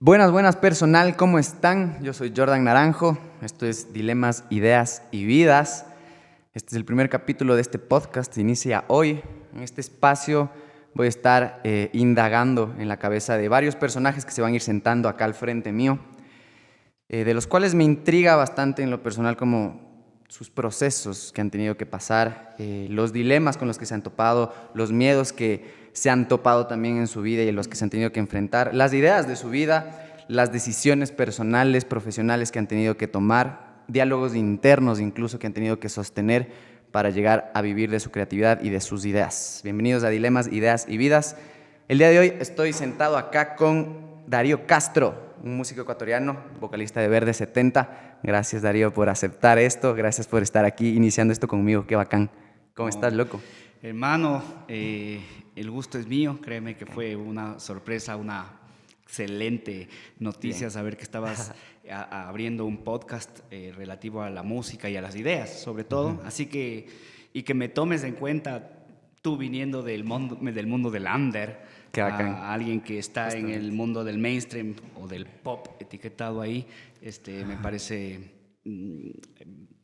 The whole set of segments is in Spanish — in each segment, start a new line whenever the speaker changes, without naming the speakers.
Buenas, buenas personal, ¿cómo están? Yo soy Jordan Naranjo, esto es Dilemas, Ideas y Vidas. Este es el primer capítulo de este podcast, se inicia hoy. En este espacio voy a estar indagando en la cabeza de varios personajes que se van a ir sentando acá al frente mío, de los cuales me intriga bastante en lo personal como sus procesos que han tenido que pasar, los dilemas con los que se han topado, los miedos que se han topado también en su vida y en los que se han tenido que enfrentar, las ideas de su vida, las decisiones personales, profesionales que han tenido que tomar, diálogos internos incluso que han tenido que sostener para llegar a vivir de su creatividad y de sus ideas. Bienvenidos a Dilemas, Ideas y Vidas. El día de hoy estoy sentado acá con Darío Castro, un músico ecuatoriano, vocalista de Verde 70. Gracias, Darío, por aceptar esto. Gracias por estar aquí iniciando esto conmigo. Qué bacán. ¿Cómo estás, loco?
Hermano, el gusto es mío. Créeme que fue una sorpresa, una excelente noticia.
Bien.
Saber que estabas abriendo un podcast relativo a la música y a las ideas, sobre todo. Así que, y que me tomes en cuenta tú viniendo del mundo del under,
Qué bacán.
a alguien que está en el mundo del mainstream o del pop etiquetado ahí, me parece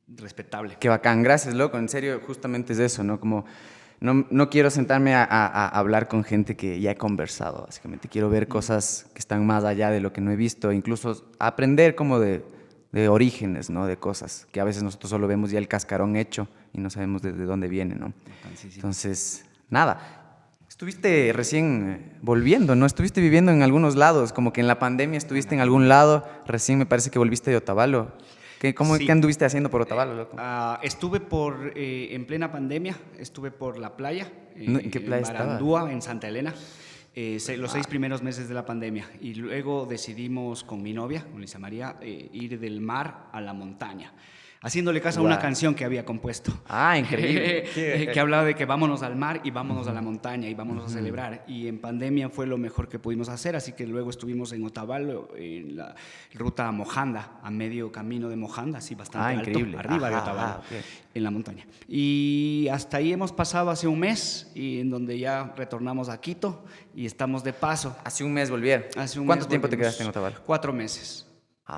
respetable.
Qué bacán. Gracias, loco. En serio, justamente es eso, ¿no? Como no quiero sentarme a hablar con gente que ya he conversado, básicamente. Quiero ver cosas que están más allá de lo que no he visto, incluso aprender como de orígenes, ¿no? De cosas que a veces nosotros solo vemos ya el cascarón hecho y no sabemos de dónde viene, ¿no?
Sí, sí.
Entonces, nada. Estuviste recién volviendo, ¿no? Estuviste viviendo en algunos lados, como que en la pandemia estuviste en algún lado, recién me parece que volviste de Otavalo.
Sí.
¿Qué anduviste haciendo por Otavalo, loco?
Estuve en plena pandemia, estuve por la playa,
¿En qué playa
en
estabas?
Barandúa, en Santa Elena, los 6 primeros meses de la pandemia. Y luego decidimos con mi novia, con Lisa María, ir del mar a la montaña, haciéndole caso a una
Guau.
canción que había compuesto.
Ah, increíble.
Que hablaba de que vámonos al mar y vámonos a la montaña y vámonos a celebrar. Y en pandemia fue lo mejor que pudimos hacer, así que luego estuvimos en Otavalo, en la ruta a Mojanda, a medio camino de Mojanda, así bastante alto,
Increíble.
arriba de
Ajá,
Otavalo,
ok.
en la montaña. Y hasta ahí hemos pasado hace un mes, y en donde ya retornamos a Quito y estamos de paso.
Hace un mes volvieron.
Hace un
¿Cuánto
mes
tiempo te
volvimos.
quedaste en Otavalo?
4 meses.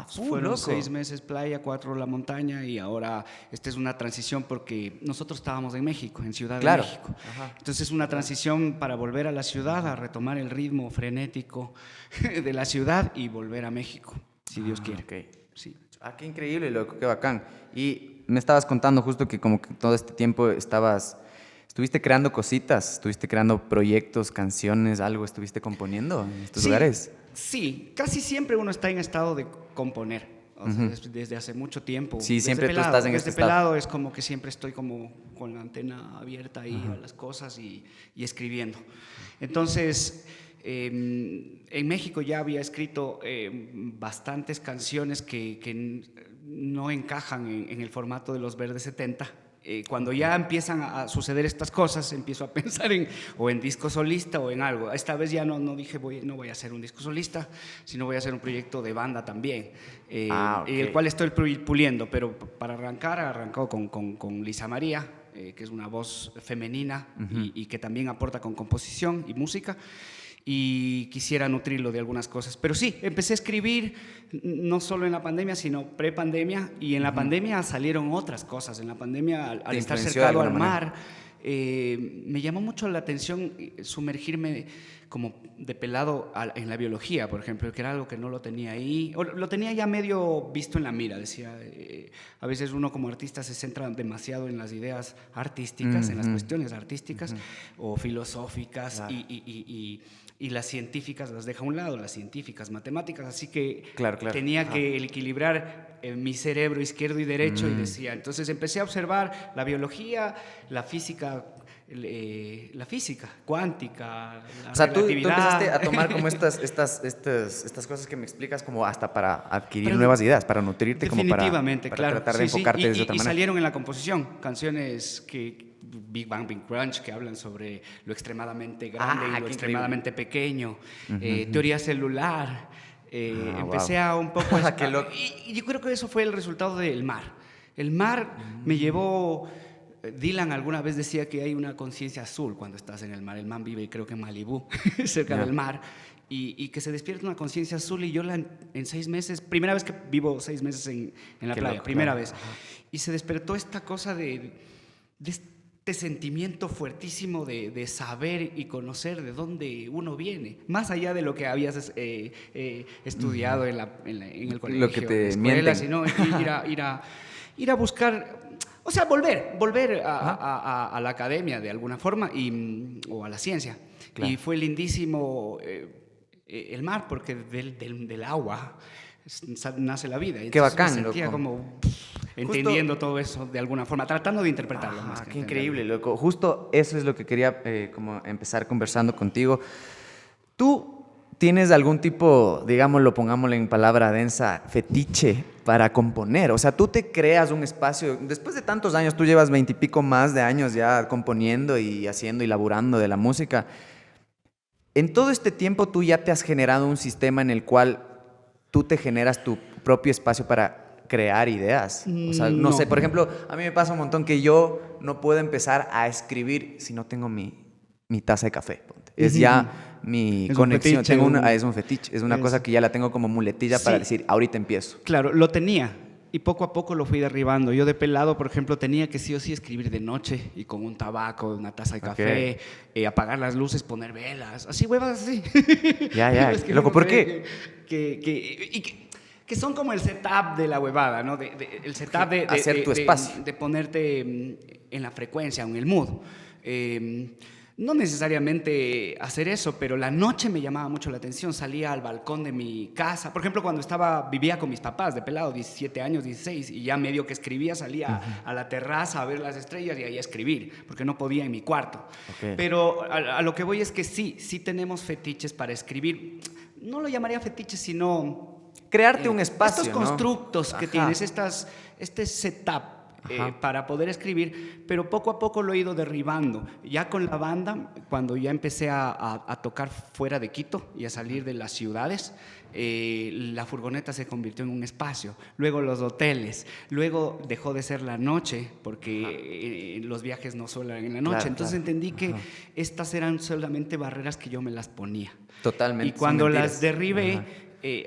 Fueron
Loco.
6 meses playa, 4 la montaña, y ahora esta es una transición porque nosotros estábamos en México, en Ciudad
Claro.
de México.
Ajá.
Entonces es una transición para volver a la ciudad, a retomar el ritmo frenético de la ciudad y volver a México, si Dios quiere.
Ok.
Sí.
Qué increíble, loco, qué bacán. Y me estabas contando justo que como que todo este tiempo estuviste creando cositas, estuviste creando proyectos, canciones, algo estuviste componiendo en estos lugares.
Sí, casi siempre uno está en estado de componer. O sea, desde hace mucho tiempo.
Sí,
Desde
siempre tú estás en
desde
este estado.
pelado es como que siempre estoy como con la antena abierta ahí a las cosas y escribiendo. Entonces, en México ya había escrito bastantes canciones que no encajan en el formato de los Verdes 70. Cuando ya empiezan a suceder estas cosas, empiezo a pensar o en disco solista o en algo. Esta vez ya no dije no voy a hacer un disco solista, sino voy a hacer un proyecto de banda también,
Ok.
el cual estoy puliendo, pero para arrancó con Lisa María, que es una voz femenina y que también aporta con composición y música. Y quisiera nutrirlo de algunas cosas. Pero sí, empecé a escribir no solo en la pandemia, sino pre-pandemia, y en la pandemia salieron otras cosas. En la pandemia, al estar
influenció de
cercado al
alguna
mar, me llamó mucho la atención sumergirme como de pelado en la biología, por ejemplo, que era algo que no lo tenía ahí, o lo tenía ya medio visto en la mira. Decía, a veces uno como artista se centra demasiado en las ideas artísticas, en las cuestiones artísticas o filosóficas,
Claro.
y las científicas las deja a un lado, las científicas, matemáticas, así que
Claro.
tenía que equilibrar mi cerebro izquierdo y derecho, y decía, entonces empecé a observar la biología, la física cuántica, la
O sea, tú
relatividad.
empezaste a tomar como estas cosas que me explicas como hasta para adquirir
Para-
nuevas ideas, para nutrirte, como
Definitivamente,
para
claro.
tratar de
Sí, sí.
enfocarte desde otra
Y
manera.
salieron en la composición canciones Big Bang, Big Crunch, que hablan sobre lo extremadamente grande y
qué
lo
increíble.
extremadamente pequeño, teoría celular. Empecé
wow.
a un poco...
Qué loco.
Y yo creo que eso fue el resultado del mar. El mar me llevó... Dylan alguna vez decía que hay una conciencia azul cuando estás en el mar. El man vive, creo que en Malibú, cerca del mar. y que se despierta una conciencia azul y yo en 6 meses, primera vez que vivo 6 meses en la
Qué
playa,
loco,
primera
claro.
vez, y se despertó esta cosa de este sentimiento fuertísimo de saber y conocer de dónde uno viene, más allá de lo que habías estudiado en el
Lo que
colegio, en la
te
escuela,
mienten.
sino ir a buscar, o sea, volver
Ajá.
a la academia de alguna forma o a la ciencia.
Claro.
Y fue lindísimo el mar, porque del agua nace la vida.
Qué
Entonces me
bacán,
sentía
loco.
como
Justo,
entendiendo todo eso de alguna forma, tratando de interpretarlo más que
qué
entenderlo.
increíble, loco. Justo eso es lo que quería como empezar conversando contigo. ¿Tú tienes algún tipo, digámoslo, pongámoslo en palabra densa, fetiche para componer? O sea, tú te creas un espacio, después de tantos años, tú llevas 20 y pico más de años ya componiendo y haciendo y laburando de la música. En todo este tiempo tú ya te has generado un sistema en el cual tú te generas tu propio espacio para crear ideas. O sea, no
No,
sé, por ejemplo, a mí me pasa un montón que yo no puedo empezar a escribir si no tengo mi taza de café. Ponte. Es ya mi
es un
conexión.
fetiche.
Es un fetiche, es una cosa
Es-
que ya la tengo como muletilla para
sí,
decir, ahorita empiezo.
claro, lo tenía y poco a poco lo fui derribando. Yo de pelado, por ejemplo, tenía que sí o sí escribir de noche y con un tabaco, una taza de
Ok.
café, apagar las luces, poner velas, así huevas así.
Ya,
Iba
ya. Loco,
escribiendo
¿por
por ahí
qué?
que son como el setup de la huevada, ¿no? El setup
Hacer tu espacio.
de ponerte en la frecuencia, en el mood. No necesariamente hacer eso, pero la noche me llamaba mucho la atención. Salía al balcón de mi casa. Por ejemplo, cuando vivía con mis papás de pelado, 17 años, 16, y ya medio que escribía, salía a la terraza a ver las estrellas y ahí a escribir, porque no podía en mi cuarto.
Ok.
Pero a lo que voy es que sí tenemos fetiches para escribir. No lo llamaría fetiches, sino
Crearte un espacio,
estos
¿no?
constructos que
Ajá.
tienes, este setup
Ajá.
para poder escribir, pero poco a poco lo he ido derribando. Ya con la banda, cuando ya empecé a tocar fuera de Quito y a salir de las ciudades, la furgoneta se convirtió en un espacio, luego los hoteles, luego dejó de ser la noche, porque los viajes no solo eran en la noche,
Claro,
entonces
claro.
entendí que
Ajá.
estas eran solamente barreras que yo me las ponía.
Totalmente.
Y
son
cuando
mentiras.
las derribé,
Ajá.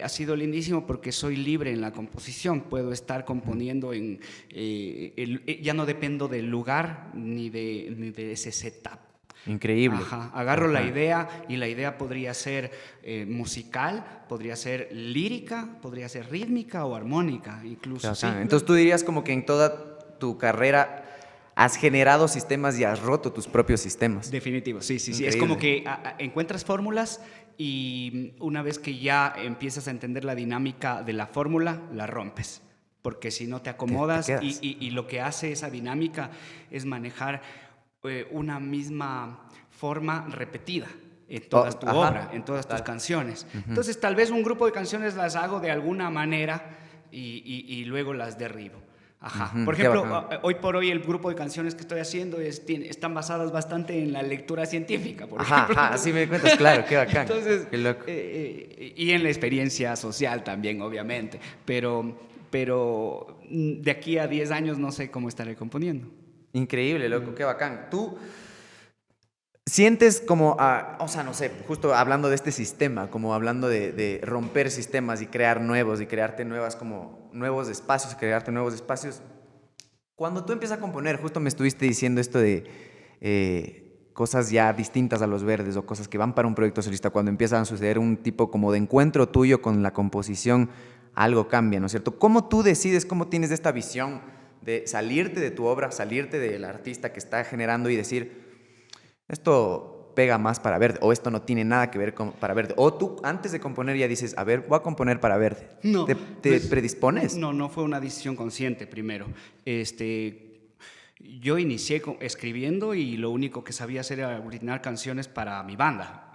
ha sido lindísimo porque soy libre en la composición. Puedo estar componiendo ya no dependo del lugar ni de ese setup.
Increíble.
Ajá, agarro la
Ajá.
idea y la idea podría ser musical, podría ser lírica, podría ser rítmica o armónica, incluso.
Qué
Sí,
bacán. Entonces tú dirías como que en toda tu carrera has generado sistemas y has roto tus propios sistemas.
definitivo, sí. Es
Increíble.
como que encuentras fórmulas y una vez que ya empiezas a entender la dinámica de la fórmula, la rompes. Porque si no te acomodas
te quedas.
y lo que hace esa dinámica es manejar una misma forma repetida en toda tu
Ajá.
obra, en todas tus
Total.
canciones. Entonces, tal vez un grupo de canciones las hago de alguna manera y luego las derribo. Ajá.
Ujú,
Por
qué
ejemplo,
bacán.
hoy por hoy el grupo de canciones que estoy haciendo están basadas bastante en la lectura científica, por
Ajá,
ejemplo.
ajá, así me cuentas, claro, qué bacán.
Entonces,
Qué loco.
y en la experiencia social también, obviamente. Pero de aquí a 10 años no sé cómo estaré componiendo.
Increíble, loco, qué bacán. Tú sientes como, o sea, no sé, justo hablando de este sistema, como hablando de romper sistemas y crear nuevos y crearte nuevas, como nuevos espacios, crearte nuevos espacios. Cuando tú empiezas a componer, justo me estuviste diciendo esto de cosas ya distintas a los verdes o cosas que van para un proyecto solista, cuando empiezan a suceder un tipo como de encuentro tuyo con la composición, algo cambia, ¿no es cierto? ¿Cómo tú decides, cómo tienes esta visión de salirte de tu obra, salirte del artista que está generando y decir, esto pega más para verde o esto no tiene nada que ver con para verde? O tú antes de componer ya dices, a ver, voy a componer para verde.
No,
¿Te predispones?
No fue una decisión consciente primero. Yo inicié escribiendo y lo único que sabía hacer era aglutinar canciones para mi banda.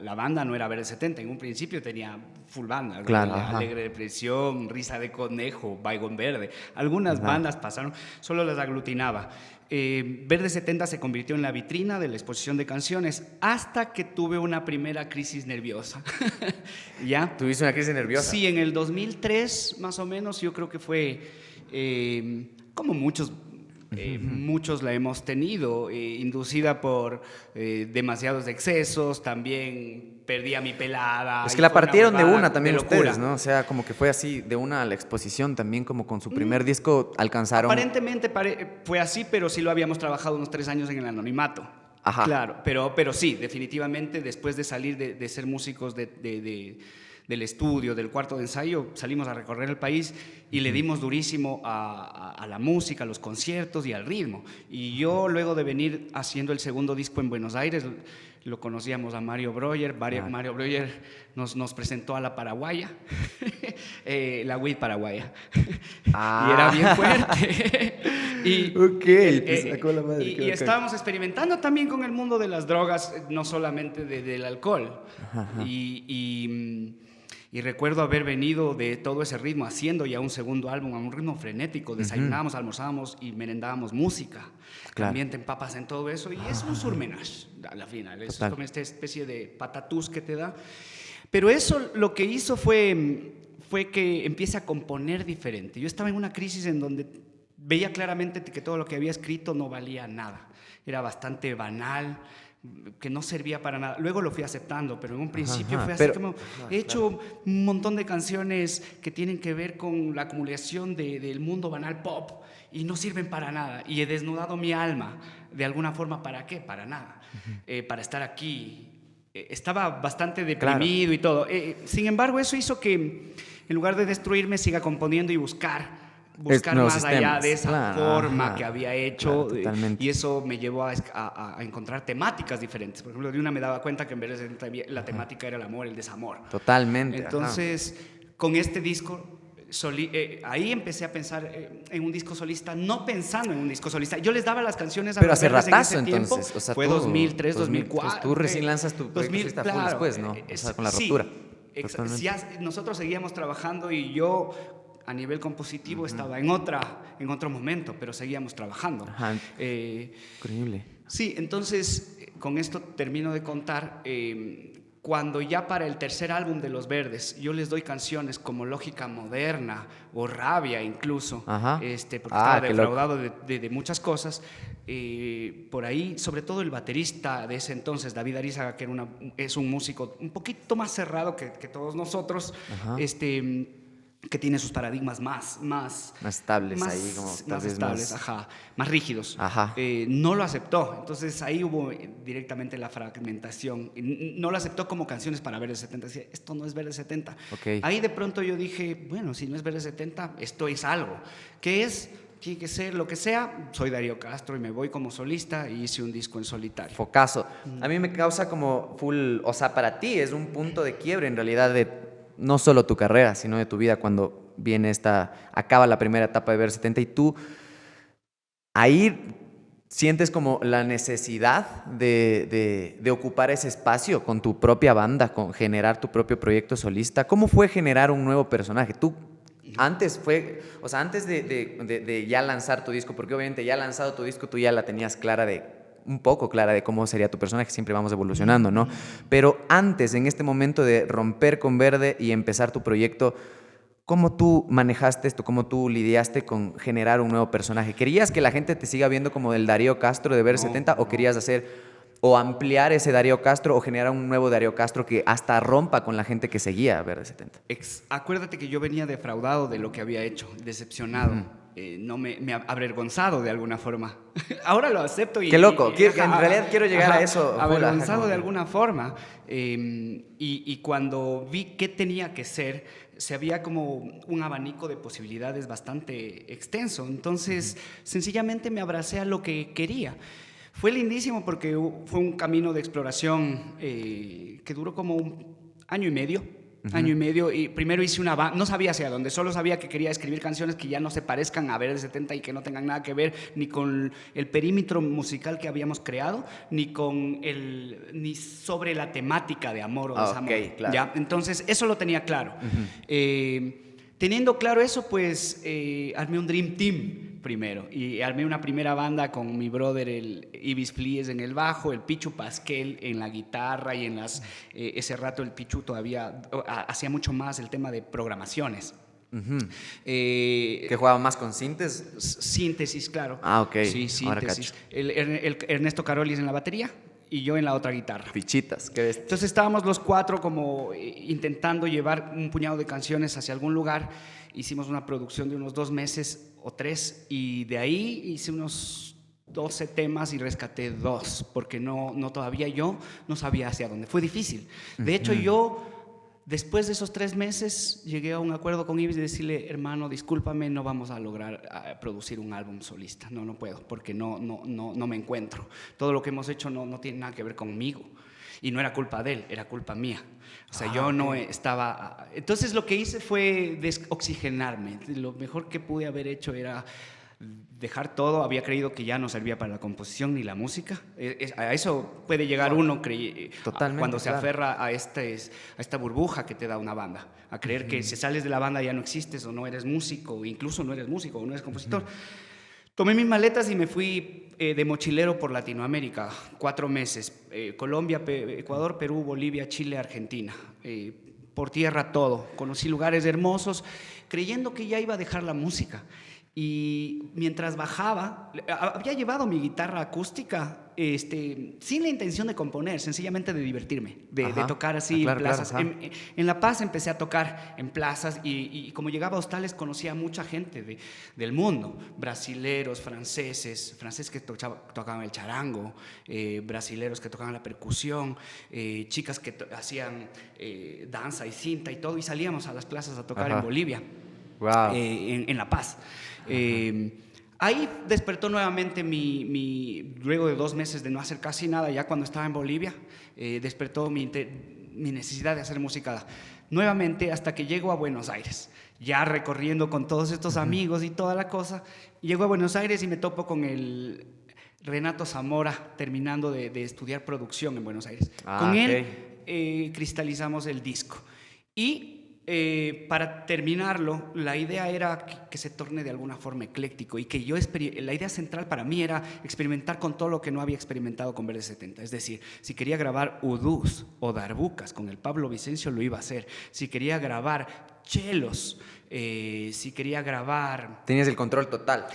La banda no era Verde 70, en un principio tenía full banda,
Claro, ajá.
Alegre Depresión, Risa de Conejo, Baigón Verde. Algunas
Ajá.
bandas pasaron, solo las aglutinaba. Verde 70 se convirtió en la vitrina de la exposición de canciones hasta que tuve una primera crisis nerviosa. ¿Ya?
¿Tuviste una crisis nerviosa?
Sí, en el 2003 más o menos, yo creo que fue como muchos la hemos tenido, inducida por demasiados excesos, también perdí a mi pelada.
Es
y
que la
fue
partieron de
huevada
una también
de locura.
ustedes, ¿no? O sea, como que fue así de una a la exposición también, como con su primer disco alcanzaron...
Aparentemente fue así, pero sí lo habíamos trabajado unos 3 años en el anonimato.
Ajá.
Claro, pero sí, definitivamente después de salir de ser músicos del estudio, del cuarto de ensayo, salimos a recorrer el país y le dimos durísimo a la música, a los conciertos y al ritmo. Y yo, luego de venir haciendo el segundo disco en Buenos Aires, lo conocíamos a Mario Breuer. Mario Breuer nos presentó a la paraguaya, la weed paraguaya. Y era bien fuerte.
Te sacó la madre.
Y estábamos experimentando también con el mundo de las drogas, no solamente del alcohol.
Ajá.
Y recuerdo haber venido de todo ese ritmo, haciendo ya un segundo álbum, a un ritmo frenético. Desayunábamos, almorzábamos y merendábamos música.
Claro.
También te empapas en todo eso y es un surmenage a la final. Es como esta especie de patatús que te da. Pero eso lo que hizo fue que empiece a componer diferente. Yo estaba en una crisis en donde veía claramente que todo lo que había escrito no valía nada. Era bastante banal, que no servía para nada. Luego lo fui aceptando, pero en un principio fue así como... He hecho un montón de canciones que tienen que ver con la acumulación del mundo banal pop y no sirven para nada. Y he desnudado mi alma de alguna forma. ¿Para qué? Para nada. Para estar aquí. Estaba bastante deprimido y todo. Sin embargo, eso hizo que, en lugar de destruirme, siga componiendo y buscar más allá de esa forma que había hecho. Y eso me llevó a encontrar temáticas diferentes. Por ejemplo, de una me daba cuenta que en vez de la temática era el amor, el desamor.
Totalmente.
Entonces, con este disco, ahí empecé a pensar en un disco solista, no pensando en un disco solista. Yo les daba las canciones a
pero
los
hace
Verdes
ratazo,
en ese tiempo.
entonces. O sea,
fue 2003, 2004.
Tú recién lanzas tu proyecto solista full después, ¿no? O sea, con la ruptura.
Ya nosotros seguíamos trabajando y yo, a nivel compositivo, estaba en otro momento, pero seguíamos trabajando.
Increíble.
Sí, entonces, con esto termino de contar. Cuando ya para el tercer álbum de Los Verdes yo les doy canciones como Lógica Moderna o Rabia incluso, porque estaba defraudado de muchas cosas, por ahí, sobre todo el baterista de ese entonces, David Arizaga, que es un músico un poquito más cerrado que todos nosotros, que tiene sus paradigmas más
estables ahí, como
más estables, más rígidos. No lo aceptó. Entonces ahí hubo directamente la fragmentación. No lo aceptó como canciones para Verde 70. Decía, esto no es Verde 70. Ahí de pronto yo dije, bueno, si no es Verde 70, esto es algo. ¿Qué es? Tiene que ser lo que sea. Soy Darío Castro y me voy como solista y hice un disco en solitario.
Focazo. A mí me causa como full, o sea, para ti es un punto de quiebre en realidad de no solo tu carrera, sino de tu vida, cuando acaba la primera etapa de Verde 70 y tú ahí sientes como la necesidad de ocupar ese espacio con tu propia banda, con generar tu propio proyecto solista. ¿Cómo fue generar un nuevo personaje? Tú antes de ya lanzar tu disco, porque obviamente ya lanzado tu disco tú ya la tenías un poco clara de cómo sería tu personaje, siempre vamos evolucionando, ¿no? Pero antes, en este momento de romper con Verde y empezar tu proyecto, ¿cómo tú manejaste esto? ¿Cómo tú lidiaste con generar un nuevo personaje? ¿Querías que la gente te siga viendo como el Darío Castro de Verde 70 o querías ampliar ese Darío Castro o generar un nuevo Darío Castro que hasta rompa con la gente que seguía Verde 70?
Acuérdate que yo venía defraudado de lo que había hecho, decepcionado. Me ha avergonzado de alguna forma. Ahora lo acepto y...
¡Qué loco! En realidad quiero llegar a eso.
Avergonzado de alguna forma. Y cuando vi qué tenía que ser, se había como un abanico de posibilidades bastante extenso. Entonces, sencillamente me abracé a lo que quería. Fue lindísimo porque fue un camino de exploración que duró como un año y medio. Año y medio, y primero hice una banda, no sabía hacia dónde, solo sabía que quería escribir canciones que ya no se parezcan a Verde 70 y que no tengan nada que ver ni con el perímetro musical que habíamos creado, ni sobre la temática de amor o desamor.
Claro.
¿Ya? Entonces, eso lo tenía claro. Teniendo claro eso, pues armé un Dream Team primero y armé una primera banda con mi brother, el Ibis Flies en el bajo, el Pichu Pasquel en la guitarra y ese rato el Pichu todavía hacía mucho más el tema de programaciones.
¿Que jugaba más con síntesis?
Síntesis, claro.
Ok.
Sí, síntesis. El Ernesto Carolis en la batería y yo en la otra guitarra.
Fichitas, ¿qué ves?
Entonces estábamos los cuatro como intentando llevar un puñado de canciones hacia algún lugar. Hicimos una producción de unos 2 meses o 3 y de ahí hice unos 12 temas y rescaté 2 porque no todavía yo no sabía hacia dónde. Fue difícil. De hecho, yo después de esos 3 meses llegué a un acuerdo con Ibis de decirle, hermano, discúlpame, no vamos a lograr producir un álbum solista. No puedo, porque no me encuentro. Todo lo que hemos hecho no tiene nada que ver conmigo. Y no era culpa de él, era culpa mía. O sea, yo no estaba... Entonces lo que hice fue desoxigenarme. Lo mejor que pude haber hecho era dejar todo. Había creído que ya no servía para la composición ni la música. A eso puede llegar uno
Totalmente,
cuando se
claro.
aferra a esta burbuja que te da una banda, a creer que si sales de la banda ya no existes o no eres músico, incluso no eres músico o no eres compositor. Tomé mis maletas y me fui de mochilero por Latinoamérica, 4 meses, Colombia, Ecuador, Perú, Bolivia, Chile, Argentina, por tierra todo. Conocí lugares hermosos, creyendo que ya iba a dejar la música. Y mientras bajaba, había llevado mi guitarra acústica sin la intención de componer, sencillamente de divertirme, de tocar así en plazas.
Claro.
En La Paz empecé a tocar en plazas y como llegaba a hostales conocía a mucha gente del mundo, brasileros, franceses que tocaban el charango, brasileros que tocaban la percusión, chicas que hacían danza y cinta y todo, y salíamos a las plazas a tocar en Bolivia.
Wow.
En La Paz. Ahí despertó nuevamente luego de 2 meses de no hacer casi nada, ya cuando estaba en Bolivia, despertó mi necesidad de hacer música nuevamente hasta que llego a Buenos Aires, ya recorriendo con todos estos amigos y toda la cosa. Llego a Buenos Aires y me topo con el Renato Zamora terminando de estudiar producción en Buenos Aires. Con él cristalizamos el disco y para terminarlo, la idea era que se torne de alguna forma ecléctico y que la idea central para mí era experimentar con todo lo que no había experimentado con Verde 70. Es decir, si quería grabar udús o darbucas con el Pablo Vicencio, lo iba a hacer. Si quería grabar chelos, si quería grabar...
Tenías el control total.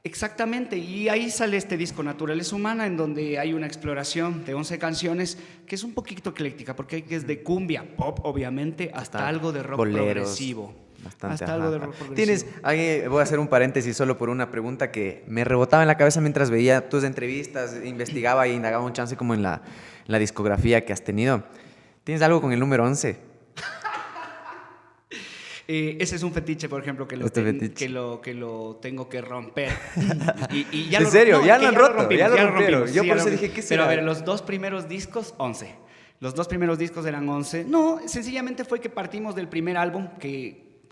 Exactamente, y ahí sale este disco Naturaleza Humana, en donde hay una exploración de 11 canciones que es un poquito ecléctica, porque hay que es de cumbia, pop, obviamente, hasta algo de rock progresivo.
Bastante,
hasta algo de rock progresivo.
Voy a hacer un paréntesis solo por una pregunta que me rebotaba en la cabeza mientras veía tus entrevistas, investigaba e indagaba un chance como en la discografía que has tenido. ¿Tienes algo con el número 11?
Ese es un fetiche, por ejemplo, que lo tengo que romper. Y ya
¿En serio?
No,
ya lo han roto, ya lo
rompimos.
Yo por eso dije, ¿qué será?
Pero a ver, los 2 primeros discos, 11. Los 2 primeros discos eran 11. No, sencillamente fue que partimos del primer álbum que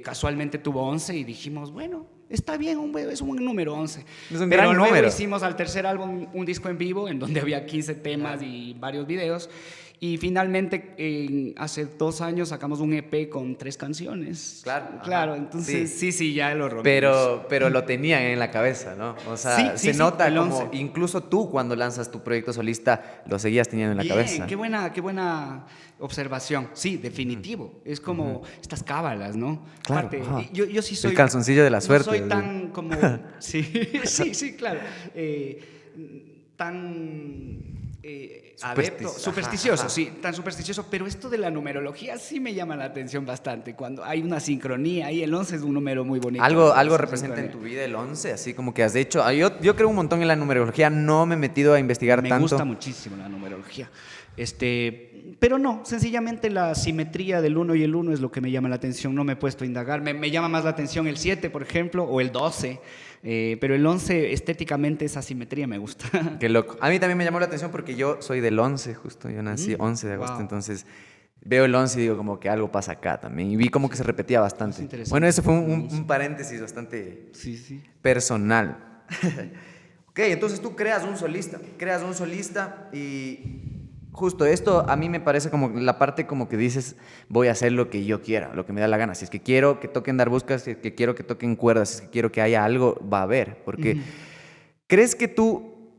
casualmente tuvo 11 y dijimos, bueno, está bien, es un buen número 11.
Es un
Pero
gran
luego
número.
hicimos al tercer álbum un disco en vivo en donde había 15 temas y varios videos. Y finalmente, hace 2 años sacamos un EP con 3 canciones. Claro, entonces sí, ya lo rompimos.
Pero lo tenían en la cabeza, ¿no? O sea, se nota como incluso tú cuando lanzas tu proyecto solista lo seguías teniendo en la cabeza.
Qué buena observación. Sí, definitivo. Es como estas cábalas, ¿no?
Claro.
Aparte, yo sí soy...
El calzoncillo de la suerte.
No soy tan como... sí, claro. Tan... adepto, supersticioso, sí, tan supersticioso, pero esto de la numerología sí me llama la atención bastante, cuando hay una sincronía, ahí el 11 es un número muy bonito.
¿Algo representa en tu vida el 11? Así como que has hecho, yo creo un montón en la numerología, no me he metido a investigar tanto.
Me gusta muchísimo la numerología, pero no, sencillamente la simetría del 1 y el 1 es lo que me llama la atención, no me he puesto a indagar, me llama más la atención el 7, por ejemplo, o el 12, pero el 11 estéticamente esa simetría me gusta.
Qué loco. A mí también me llamó la atención porque yo soy del 11 justo, yo nací 11 de agosto, entonces veo el 11 y digo como que algo pasa acá también, y vi como que se repetía bastante. Bueno, ese fue un paréntesis bastante personal. Ok, entonces tú creas un solista y... Justo esto a mí me parece como la parte como que dices, voy a hacer lo que yo quiera, lo que me da la gana. Si es que quiero que toquen darbuscas, si es que quiero que toquen cuerdas, si es que quiero que haya algo, va a haber. Porque ¿crees que tú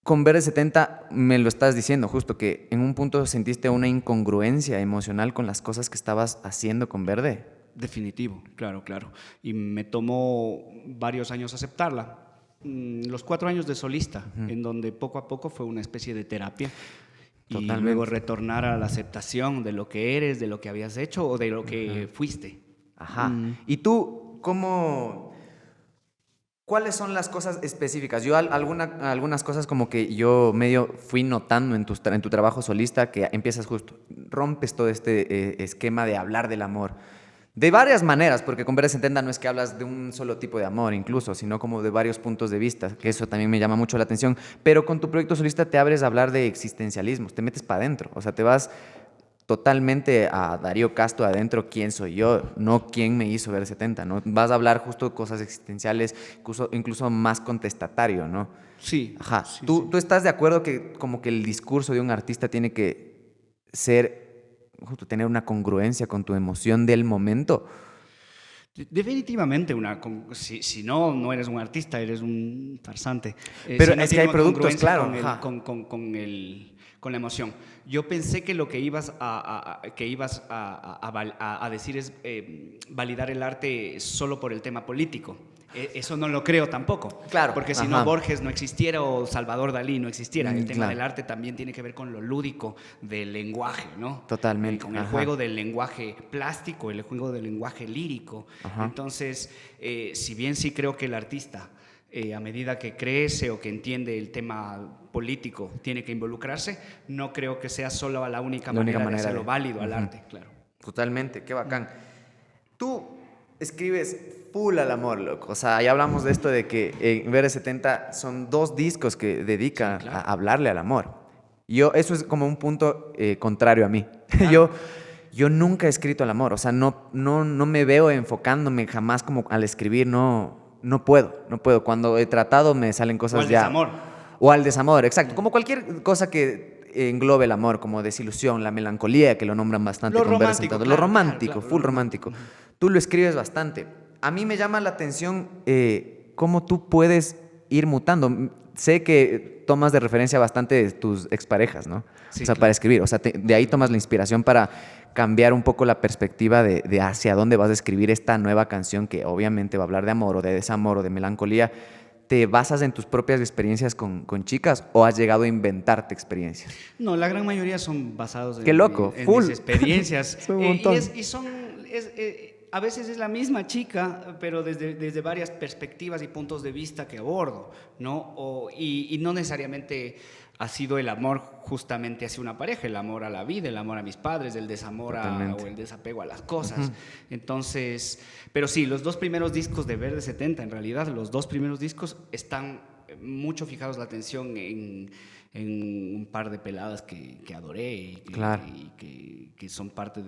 con Verde 70 me lo estás diciendo justo, que en un punto sentiste una incongruencia emocional con las cosas que estabas haciendo con Verde?
Definitivo, claro. Y me tomó varios años aceptarla. los 4 años de solista, en donde poco a poco fue una especie de terapia.
Totalmente.
Y luego retornar a la aceptación de lo que eres, de lo que habías hecho o de lo que fuiste.
Ajá. ¿Y tú cuáles son las cosas específicas? Yo algunas cosas como que yo medio fui notando en tu trabajo solista, que empiezas justo, rompes todo este esquema de hablar del amor. De varias maneras, porque con Ver 70 no es que hablas de un solo tipo de amor incluso, sino como de varios puntos de vista, que eso también me llama mucho la atención. Pero con tu proyecto solista te abres a hablar de existencialismo, te metes para adentro, o sea, te vas totalmente a Darío Castro adentro, quién soy yo, no quién me hizo Ver 70, ¿no? Vas a hablar justo de cosas existenciales, incluso más contestatario, ¿no?
Sí.
Ajá.
Sí,
¿Tú,
sí.
tú estás de acuerdo que como que el discurso de un artista tiene que justo tener una congruencia con tu emoción del momento?
Definitivamente, si no, no eres un artista, eres un farsante.
Pero
Si no
es que
tiene
hay
una
productos,
congruencia
claro,
con,
ajá.
con la emoción. Yo pensé que lo que ibas a decir es validar el arte solo por el tema político. Eso no lo creo tampoco.
Claro,
Porque si
ajá.
no, Borges no existiera o Salvador Dalí no existiera. El tema
Claro.
del arte también tiene que ver con lo lúdico del lenguaje, ¿no?
Totalmente,
Con el
ajá.
juego del lenguaje plástico, el juego del lenguaje lírico.
Ajá.
Entonces, si bien sí creo que el artista, a medida que crece o que entiende el tema político, tiene que involucrarse, no creo que sea solo la única manera de hacerlo válido al arte, claro.
Totalmente, qué bacán. Tú escribes full al amor, loco. O sea, ya hablamos de esto de que en Ver 70 son 2 discos que dedica
Sí, claro.
a hablarle al amor. Eso es como un punto contrario a mí.
Claro.
Yo nunca he escrito al amor. O sea, no me veo enfocándome jamás como al escribir. No puedo. Cuando he tratado me salen cosas
O al
ya.
desamor.
O al desamor, exacto. Como cualquier cosa que englobe el amor, como desilusión, la melancolía, que lo nombran bastante
Lo
con Ver
romántico,
70. Lo
claro,
romántico,
claro,
full
lo
romántico.
romántico.
Tú lo escribes bastante. A mí me llama la atención cómo tú puedes ir mutando. Sé que tomas de referencia bastante de tus exparejas, ¿no?
Sí,
o sea,
claro.
para escribir. O sea, de ahí tomas la inspiración para cambiar un poco la perspectiva de hacia dónde vas a escribir esta nueva canción que obviamente va a hablar de amor o de desamor o de melancolía. ¿Te basas en tus propias experiencias con chicas o has llegado a inventarte experiencias?
No, la gran mayoría son basados
Qué loco,
en
full.
mis experiencias.
Son un montón.
A veces es la misma chica, pero desde varias perspectivas y puntos de vista que abordo, ¿no? Y no necesariamente ha sido el amor justamente hacia una pareja, el amor a la vida, el amor a mis padres, el desamor o el desapego a las cosas. Entonces, pero sí, los 2 primeros discos de Verde 70, en realidad, los 2 primeros discos están mucho fijados la atención en un par de peladas que adoré y que son parte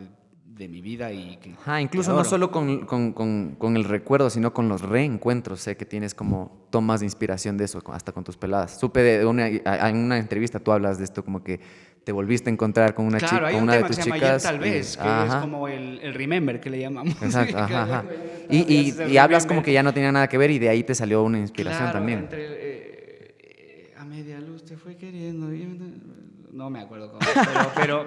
de mi vida y que
Incluso
que
no
adoro.
solo con el recuerdo, sino con los reencuentros. Sé que tienes como tomas de inspiración de eso, hasta con tus peladas. Supe en una entrevista tú hablas de esto, como que te volviste a encontrar con una
Claro,
chica,
hay
con
un
una de
tema que
tus
se llama Ayer
chicas.
tal vez, que es como el remember que le llamamos.
Exacto, ajá, ajá.
Y
Y hablas como que ya no tenía nada que ver y de ahí te salió una inspiración
claro,
también.
A media luz te fue queriendo. No me acuerdo cómo,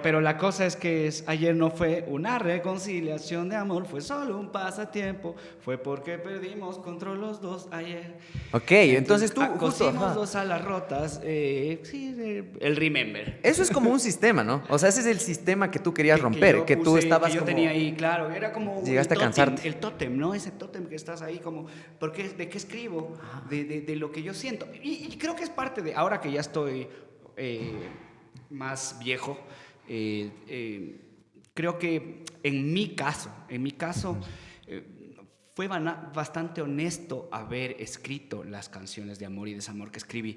pero la cosa es que ayer no fue una reconciliación de amor, fue solo un pasatiempo, fue porque perdimos control los dos ayer.
Ok, entonces tú justo,
cosimos
ajá.
2 alas rotas, sí, el remember.
Eso es como un sistema, ¿no? O sea, ese es el sistema que tú querías romper,
yo
que tú
puse,
estabas
que yo
como...
tenía ahí, claro, era como
Llegaste a cansarte.
el tótem, ¿no? Ese tótem que estás ahí como, ¿de qué escribo? De lo que yo siento. Y creo que es parte de, ahora que ya estoy más viejo, creo que en mi caso, fue bastante honesto haber escrito las canciones de amor y desamor que escribí.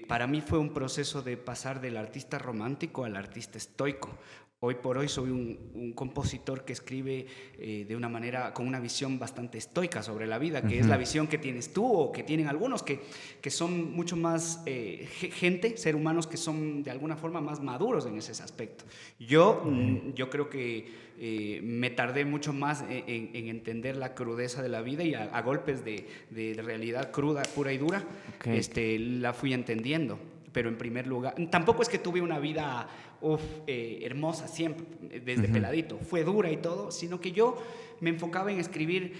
Para mí fue un proceso de pasar del artista romántico al artista estoico. Hoy por hoy soy un compositor que escribe de una manera, con una visión bastante estoica sobre la vida, que es la visión que tienes tú o que tienen algunos, que son mucho más ser humanos que son de alguna forma más maduros en ese aspecto. Yo creo que me tardé mucho más en entender la crudeza de la vida y a golpes de realidad cruda, pura y dura, la fui entendiendo. Pero en primer lugar, tampoco es que tuve una vida hermosa siempre, desde peladito. Fue dura y todo, sino que yo me enfocaba en escribir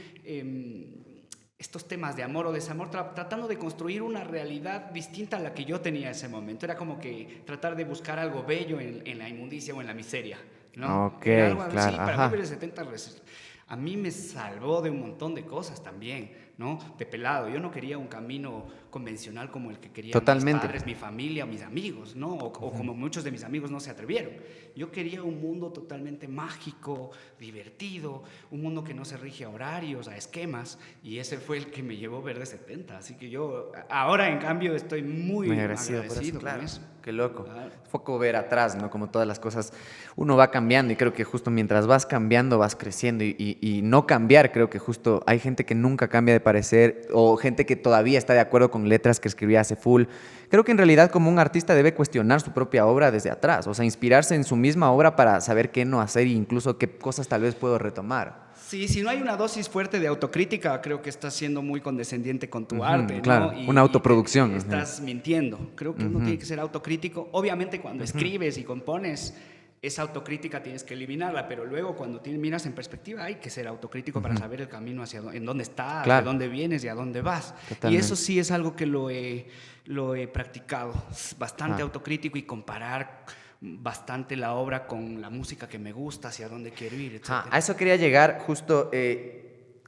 estos temas de amor o desamor, tratando de construir una realidad distinta a la que yo tenía en ese momento. Era como que tratar de buscar algo bello en la inmundicia o en la miseria, ¿no?
Ok,
Era algo
claro,
así. Para
ajá.
mí, BR70 a mí me salvó de un montón de cosas también, ¿no? De pelado. Yo no quería un camino convencional como el que querían
Totalmente.
mis padres, mi familia, mis amigos, ¿no? O como muchos de mis amigos no se atrevieron. Yo quería un mundo totalmente mágico, divertido, un mundo que no se rige a horarios, a esquemas, y ese fue el que me llevó BR70. Así que yo ahora, en cambio, estoy muy agradecido
por eso,
con
claro.
eso.
Qué loco.
Claro.
Poco ver atrás, ¿no? Como todas las cosas, uno va cambiando y creo que justo mientras vas cambiando, vas creciendo y no cambiar, creo que justo hay gente que nunca cambia de parecer o gente que todavía está de acuerdo con letras que escribía hace full. Creo que en realidad como un artista debe cuestionar su propia obra desde atrás, o sea, inspirarse en su misma obra para saber qué no hacer e incluso qué cosas tal vez puedo retomar.
Sí, si no hay una dosis fuerte de autocrítica, creo que estás siendo muy condescendiente con tu arte, ¿no?
Claro, una autoproducción.
Estás mintiendo. Creo que uno tiene que ser autocrítico. Obviamente, cuando escribes y compones, esa autocrítica tienes que eliminarla, pero luego cuando miras en perspectiva hay que ser autocrítico para saber el camino en dónde estás,
Claro.
de dónde vienes y a dónde vas.
Totalmente.
Y eso sí es algo que lo he practicado, bastante autocrítico y comparar bastante la obra con la música que me gusta, hacia dónde quiero ir, etc.
A eso quería llegar justo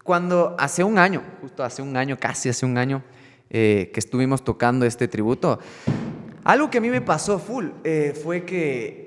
cuando hace un año, casi hace un año, que estuvimos tocando este tributo. Algo que a mí me pasó full fue que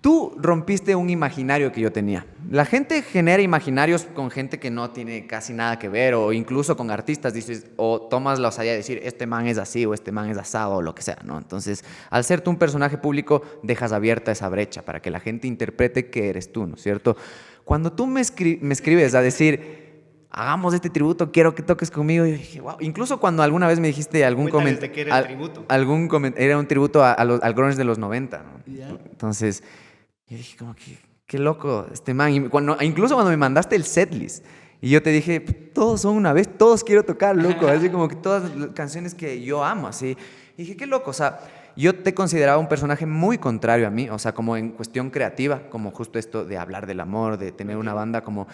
tú rompiste un imaginario que yo tenía. La gente genera imaginarios con gente que no tiene casi nada que ver, o incluso con artistas, dices, o tomas la osadía de decir, este man es así, o este man es asado, o lo que sea, ¿no? Entonces, al ser tú un personaje público, dejas abierta esa brecha para que la gente interprete que eres tú, ¿no es cierto? Cuando tú me escribes a decir, hagamos este tributo, quiero que toques conmigo, yo dije, wow. Incluso cuando alguna vez me dijiste algún
Cuéntales de qué era el tributo.
Era un tributo al grunge de los 90, ¿no?
Ya.
Entonces, yo dije como que, qué loco este man. Incluso cuando me mandaste el setlist, y yo te dije, todos son una vez, todos quiero tocar, loco. Así como que todas las canciones que yo amo, así. Y dije, qué loco, o sea, yo te consideraba un personaje muy contrario a mí, o sea, como en cuestión creativa, como justo esto de hablar del amor, de tener una banda como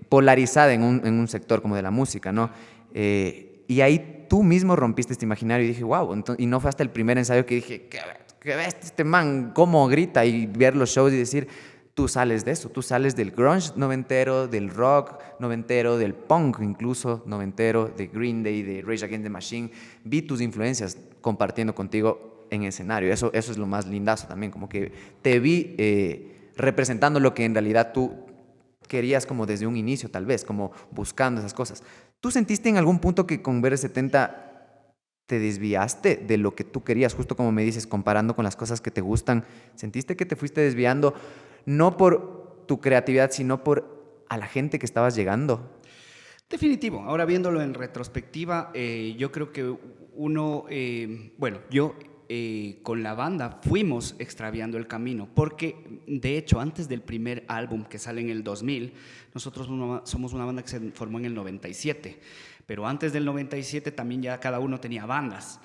polarizada en un sector como de la música, ¿no? Y ahí tú mismo rompiste este imaginario y dije, wow, y no fue hasta el primer ensayo que dije, ¿qué ves este man? ¿Cómo grita? Y ver los shows y decir, tú sales de eso, tú sales del grunge noventero, del rock noventero, del punk incluso noventero, de Green Day, de Rage Against the Machine. Vi tus influencias compartiendo contigo en escenario. Eso es lo más lindazo también, como que te vi representando lo que en realidad tú querías como desde un inicio tal vez, como buscando esas cosas. ¿Tú sentiste en algún punto que con BR70 te desviaste de lo que tú querías, justo como me dices, comparando con las cosas que te gustan? ¿Sentiste que te fuiste desviando no por tu creatividad, sino por a la gente que estabas llegando?
Definitivo. Ahora viéndolo en retrospectiva, yo creo que yo con la banda fuimos extraviando el camino, porque de hecho antes del primer álbum que sale en el 2000, nosotros somos una banda que se formó en el 97, pero antes del 97 también ya cada uno tenía bandas.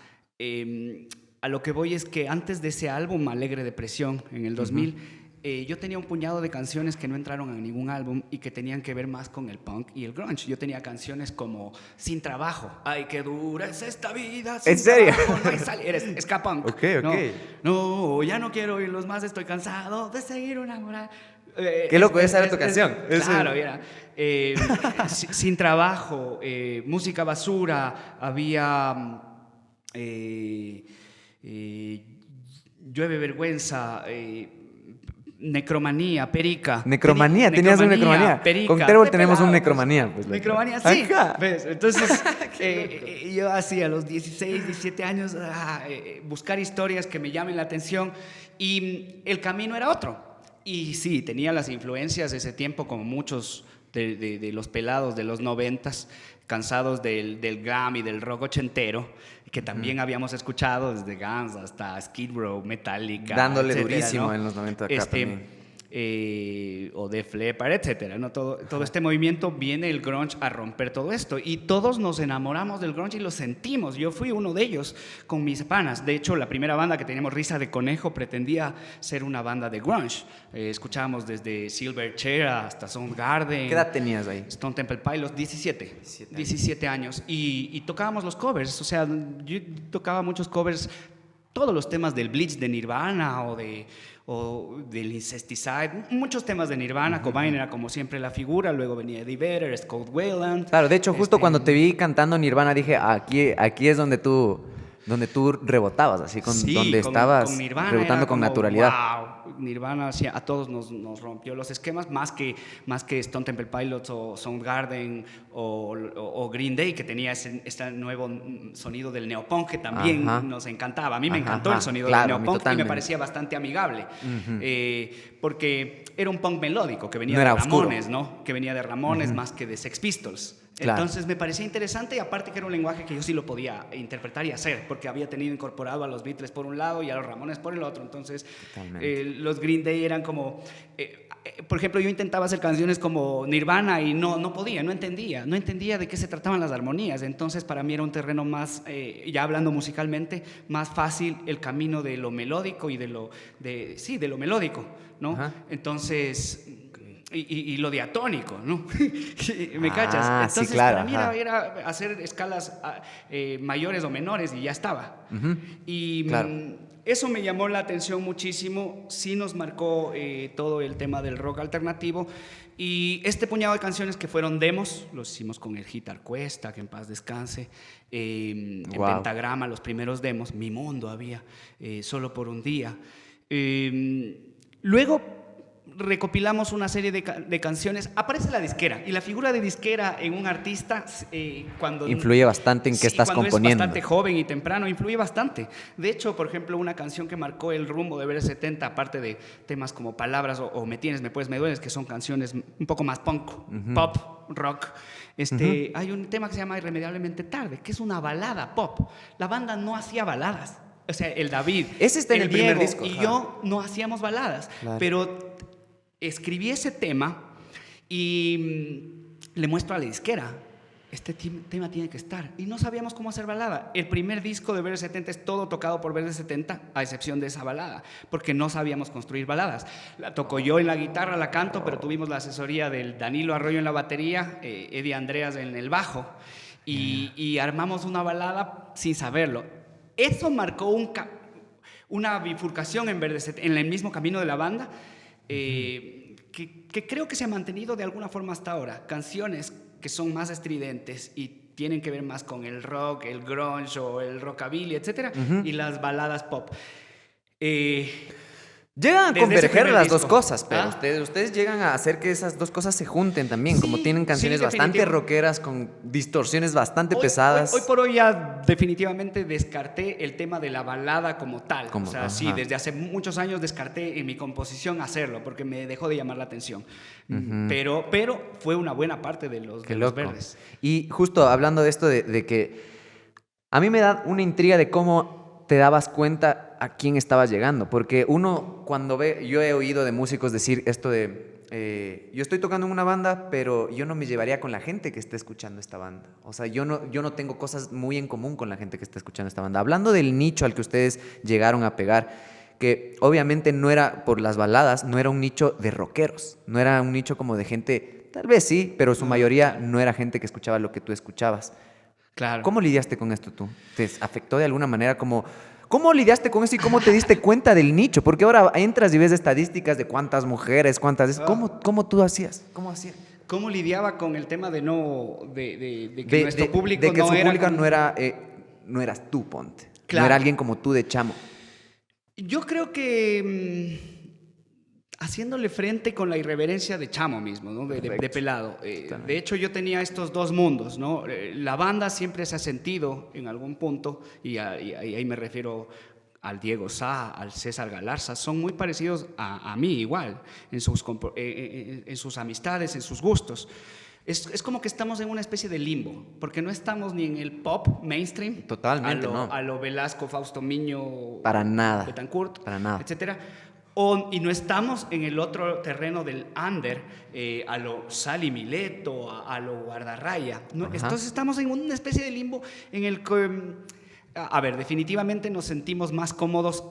A lo que voy es que antes de ese álbum, Alegre Depresión, en el 2000, yo tenía un puñado de canciones que no entraron a ningún álbum y que tenían que ver más con el punk y el grunge. Yo tenía canciones como Sin Trabajo, Ay, qué dura es esta vida, sin
¿En serio?
trabajo no hay salida. Eres ska punk.
Ok.
No, ya no quiero oírlos más, estoy cansado de seguir enamorado.
Qué loco, esa era tu canción.
Claro, era. Sin Trabajo, Música Basura, había Llueve Vergüenza, Necromanía, Perica.
Tenías un Necromanía.
Perica.
Con Terror tenemos un Necromanía. Pues,
Necromanía, sí.
Ajá.
¿Ves? Entonces, yo así a los 16, 17 años, buscar historias que me llamen la atención y el camino era otro. Y sí, tenía las influencias de ese tiempo, como muchos de los pelados de los 90s, cansados del glam y del rock ochentero, que también habíamos escuchado desde Guns hasta Skid Row, Metallica,
dándole
etcétera,
durísimo,
¿no?
en los 90 acá también.
o Def Leppard, etcétera, ¿no? Todo este movimiento, viene el grunge a romper todo esto y todos nos enamoramos del grunge y lo sentimos. Yo fui uno de ellos con mis panas. De hecho, la primera banda que teníamos, Risa de Conejo, pretendía ser una banda de grunge. Escuchábamos desde Silverchair hasta Soundgarden.
¿Qué edad tenías ahí?
Stone Temple Pilots, 17 años. Y tocábamos los covers, o sea, yo tocaba muchos covers, todos los temas del Bleach de Nirvana o del Incesticide, muchos temas de Nirvana. Cobain era como siempre la figura, luego venía Eddie Vedder, Scott Weiland.
Claro, de hecho, justo cuando te vi cantando Nirvana dije, aquí es donde tú rebotabas, así, donde estabas
con Nirvana
rebotando con
como,
naturalidad.
Wow, Nirvana sí, a todos nos rompió los esquemas, más que Stone Temple Pilots o Soundgarden o Green Day, que tenía este nuevo sonido del neopunk que también nos encantaba. A mí me encantó el sonido del neopunk y me parecía bastante amigable, porque era un punk melódico que venía de Ramones, ¿no? Que venía de Ramones más que de Sex Pistols. Claro. Entonces me parecía interesante, y aparte que era un lenguaje que yo sí lo podía interpretar y hacer, porque había tenido incorporado a los Beatles por un lado y a los Ramones por el otro. Entonces los Green Day eran como... por ejemplo, yo intentaba hacer canciones como Nirvana y no podía, no entendía de qué se trataban las armonías. Entonces para mí era un terreno más, ya hablando musicalmente, más fácil el camino de lo melódico y de lo melódico, ¿no? Entonces... Y lo diatónico, ¿no? ¿Me cachas? Entonces,
sí, claro,
para mí era hacer escalas mayores o menores y ya estaba. Y
claro.
Eso me llamó la atención muchísimo. Sí nos marcó todo el tema del rock alternativo. Y este puñado de canciones que fueron demos, los hicimos con el Gitar Cuesta, que en paz descanse, en Pentagrama, los primeros demos, Mi Mundo había, Solo por un día. Luego recopilamos una serie de canciones. Aparece la disquera, y la figura de disquera en un artista cuando
influye bastante en qué estás componiendo.
Cuando es bastante joven y temprano, influye bastante. De hecho, por ejemplo, una canción que marcó el rumbo de BR70, aparte de temas como Palabras o Me Tienes, Me Puedes, Me Dueles, que son canciones un poco más punk, pop, rock. Hay un tema que se llama Irremediablemente Tarde, que es una balada pop. La banda no hacía baladas. O sea, el David,
ese está en el primer
Diego
disco,
y yo no hacíamos baladas, pero escribí ese tema y le muestro a la disquera, este tema tiene que estar, y no sabíamos cómo hacer balada. El primer disco de Verde 70 es todo tocado por Verde 70, a excepción de esa balada, porque no sabíamos construir baladas. La toco yo en la guitarra, la canto, pero tuvimos la asesoría del Danilo Arroyo en la batería, Eddie Andreas en el bajo, y armamos una balada sin saberlo. Eso marcó una bifurcación en el mismo camino de la banda, que creo que se ha mantenido de alguna forma hasta ahora. Canciones que son más estridentes y tienen que ver más con el rock, el grunge o el rockabilly, etcétera, y las baladas pop.
Llegan a converger las dos cosas, pero ustedes llegan a hacer que esas dos cosas se junten también, como tienen canciones bastante rockeras con distorsiones bastante pesadas.
Hoy por hoy ya definitivamente descarté el tema de la balada como tal. Sí, desde hace muchos años descarté en mi composición hacerlo, porque me dejó de llamar la atención. Pero fue una buena parte de los Verdes.
Y justo hablando de esto de que a mí me da una intriga de cómo te dabas cuenta a quién estabas llegando, porque uno cuando yo he oído de músicos decir esto de yo estoy tocando en una banda, pero yo no me llevaría con la gente que está escuchando esta banda. O sea, yo no tengo cosas muy en común con la gente que está escuchando esta banda. Hablando del nicho al que ustedes llegaron a pegar, que obviamente no era por las baladas, no era un nicho de rockeros, no era un nicho como de gente, tal vez sí, pero su mayoría no era gente que escuchaba lo que tú escuchabas.
Claro.
¿Cómo lidiaste con esto tú? ¿Te afectó de alguna manera? ¿Cómo lidiaste con eso y cómo te diste cuenta del nicho? Porque ahora entras y ves estadísticas de cuántas mujeres, ¿Cómo tú hacías? ¿Cómo hacías?
¿Cómo lidiaba con el tema de que nuestro público
de que su público no eras tú, ponte. Claro. No era alguien como tú de chamo.
Yo creo que haciéndole frente con la irreverencia de chamo mismo, ¿no? de pelado. De hecho, yo tenía estos dos mundos, ¿no? La banda siempre se ha sentido en algún punto, y ahí me refiero al Diego Sá, al César Galarza, son muy parecidos a mí igual, en sus amistades, en sus gustos. Es como que estamos en una especie de limbo, porque no estamos ni en el pop mainstream,
totalmente,
a lo Velasco, Fausto Miño,
para nada,
Betancourt,
para nada,
etcétera, Y no estamos en el otro terreno del under, a lo Sally Mileto, a lo Guardarraya. ¿No? Entonces estamos en una especie de limbo en el que, a ver, definitivamente nos sentimos más cómodos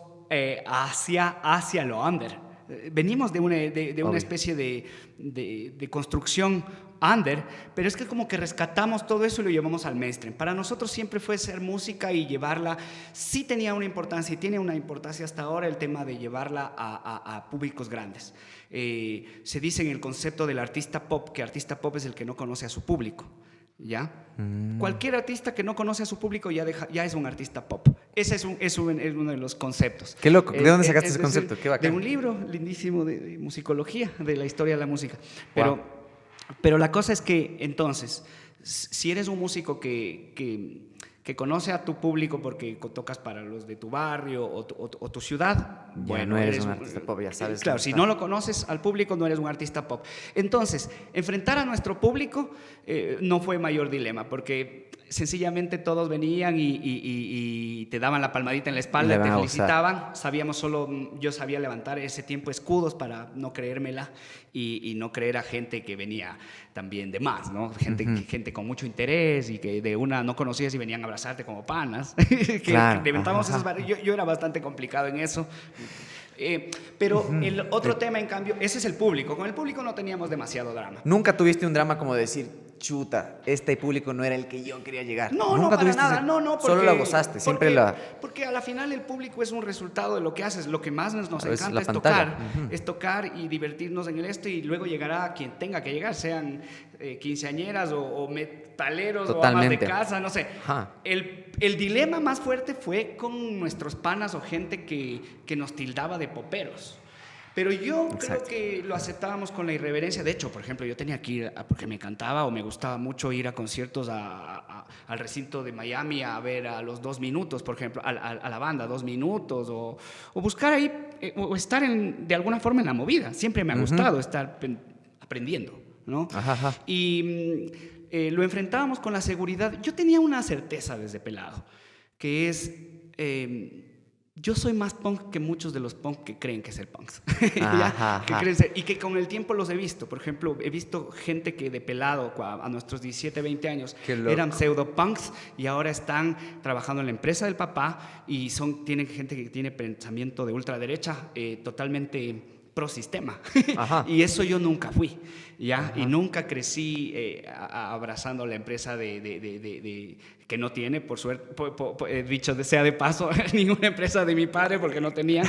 hacia lo under. Venimos de una especie de construcción under, pero es que como que rescatamos todo eso y lo llevamos al mainstream. Para nosotros siempre fue ser música y llevarla, sí tenía una importancia y tiene una importancia hasta ahora el tema de llevarla a públicos grandes. Se dice en el concepto del artista pop que artista pop es el que no conoce a su público. ¿Ya? Cualquier artista que no conoce a su público ya es un artista pop. Ese es uno de los conceptos.
Qué loco. ¿De dónde sacaste ese concepto? Qué bacán.
De un libro lindísimo de musicología, de la historia de la música. Pero la cosa es que, entonces, si eres un músico que conoce a tu público porque tocas para los de tu barrio o tu ciudad,
Ya
bueno,
no eres un artista pop, ya sabes.
Claro, si no lo conoces al público, no eres un artista pop. Entonces, enfrentar a nuestro público no fue mayor dilema, porque sencillamente todos venían y te daban la palmadita en la espalda, te felicitaban. Yo sabía levantar ese tiempo escudos para no creérmela y no creer a gente que venía también de más, ¿no? Gente con mucho interés y que de una no conocías y venían a abrazarte como panas.
Claro.
Levantamos esos barrios. Yo era bastante complicado en eso. Pero el otro tema, en cambio, ese es el público. Con el público no teníamos demasiado drama.
¿Nunca tuviste un drama como decir, chuta, este público no era el que yo quería llegar?
No,
¿Nunca
para nada. Porque,
solo la gozaste,
porque a la final el público es un resultado de lo que haces. Lo que más nos encanta es tocar y divertirnos en esto, y luego llegará a quien tenga que llegar, sean quinceañeras o metaleros.
Totalmente.
O amas de casa, no sé. El dilema más fuerte fue con nuestros panas o gente que nos tildaba de poperos. Pero yo creo que lo aceptábamos con la irreverencia. De hecho, por ejemplo, yo tenía que ir, porque me encantaba o me gustaba mucho ir a conciertos al recinto de Miami a ver a los 2 Minutos, por ejemplo, a la banda 2 Minutos, o buscar ahí, o estar de alguna forma en la movida. Siempre me ha gustado estar aprendiendo, ¿no? Y lo enfrentábamos con la seguridad. Yo tenía una certeza desde pelado, que es... yo soy más punk que muchos de los punk que creen que ser punks. Y que con el tiempo los he visto. Por ejemplo, he visto gente que de pelado, a nuestros 17, 20 años, eran pseudo punks y ahora están trabajando en la empresa del papá y tienen gente que tiene pensamiento de ultraderecha, totalmente pro sistema. Y eso yo nunca fui, ¿ya? Y nunca crecí abrazando la empresa que no tiene, por suerte, dicho sea de paso, ninguna empresa de mi padre, porque no tenía.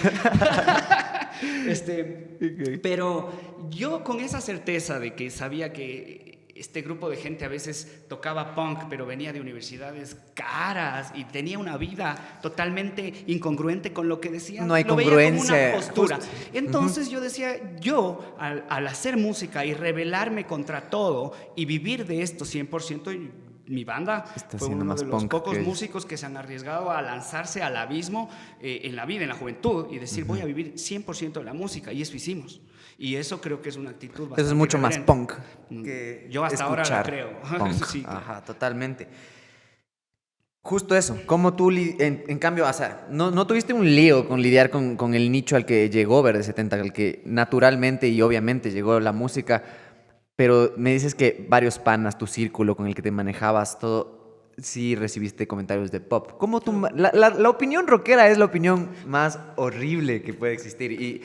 Pero yo con esa certeza de que sabía que este grupo de gente a veces tocaba punk, pero venía de universidades caras y tenía una vida totalmente incongruente con lo que decían.
No hay
lo
congruencia.
Veía como una postura. Entonces yo decía, al hacer música y rebelarme contra todo y vivir de esto 100%, mi banda fue uno de los pocos músicos que se han arriesgado a lanzarse al abismo en la vida, en la juventud, y decir, voy a vivir 100% de la música, y eso hicimos. Y eso creo que es una actitud bastante...
Eso es mucho más punk que
yo hasta ahora lo creo.
Punk.
Sí.
Totalmente. Justo eso. Como tú, en cambio, o sea, no tuviste un lío con lidiar con el nicho al que llegó Verde 70, al que naturalmente y obviamente llegó la música, pero me dices que varios panas, tu círculo con el que te manejabas, todo, sí recibiste comentarios de pop. ¿Cómo tú, la opinión rockera es la opinión más horrible que puede existir?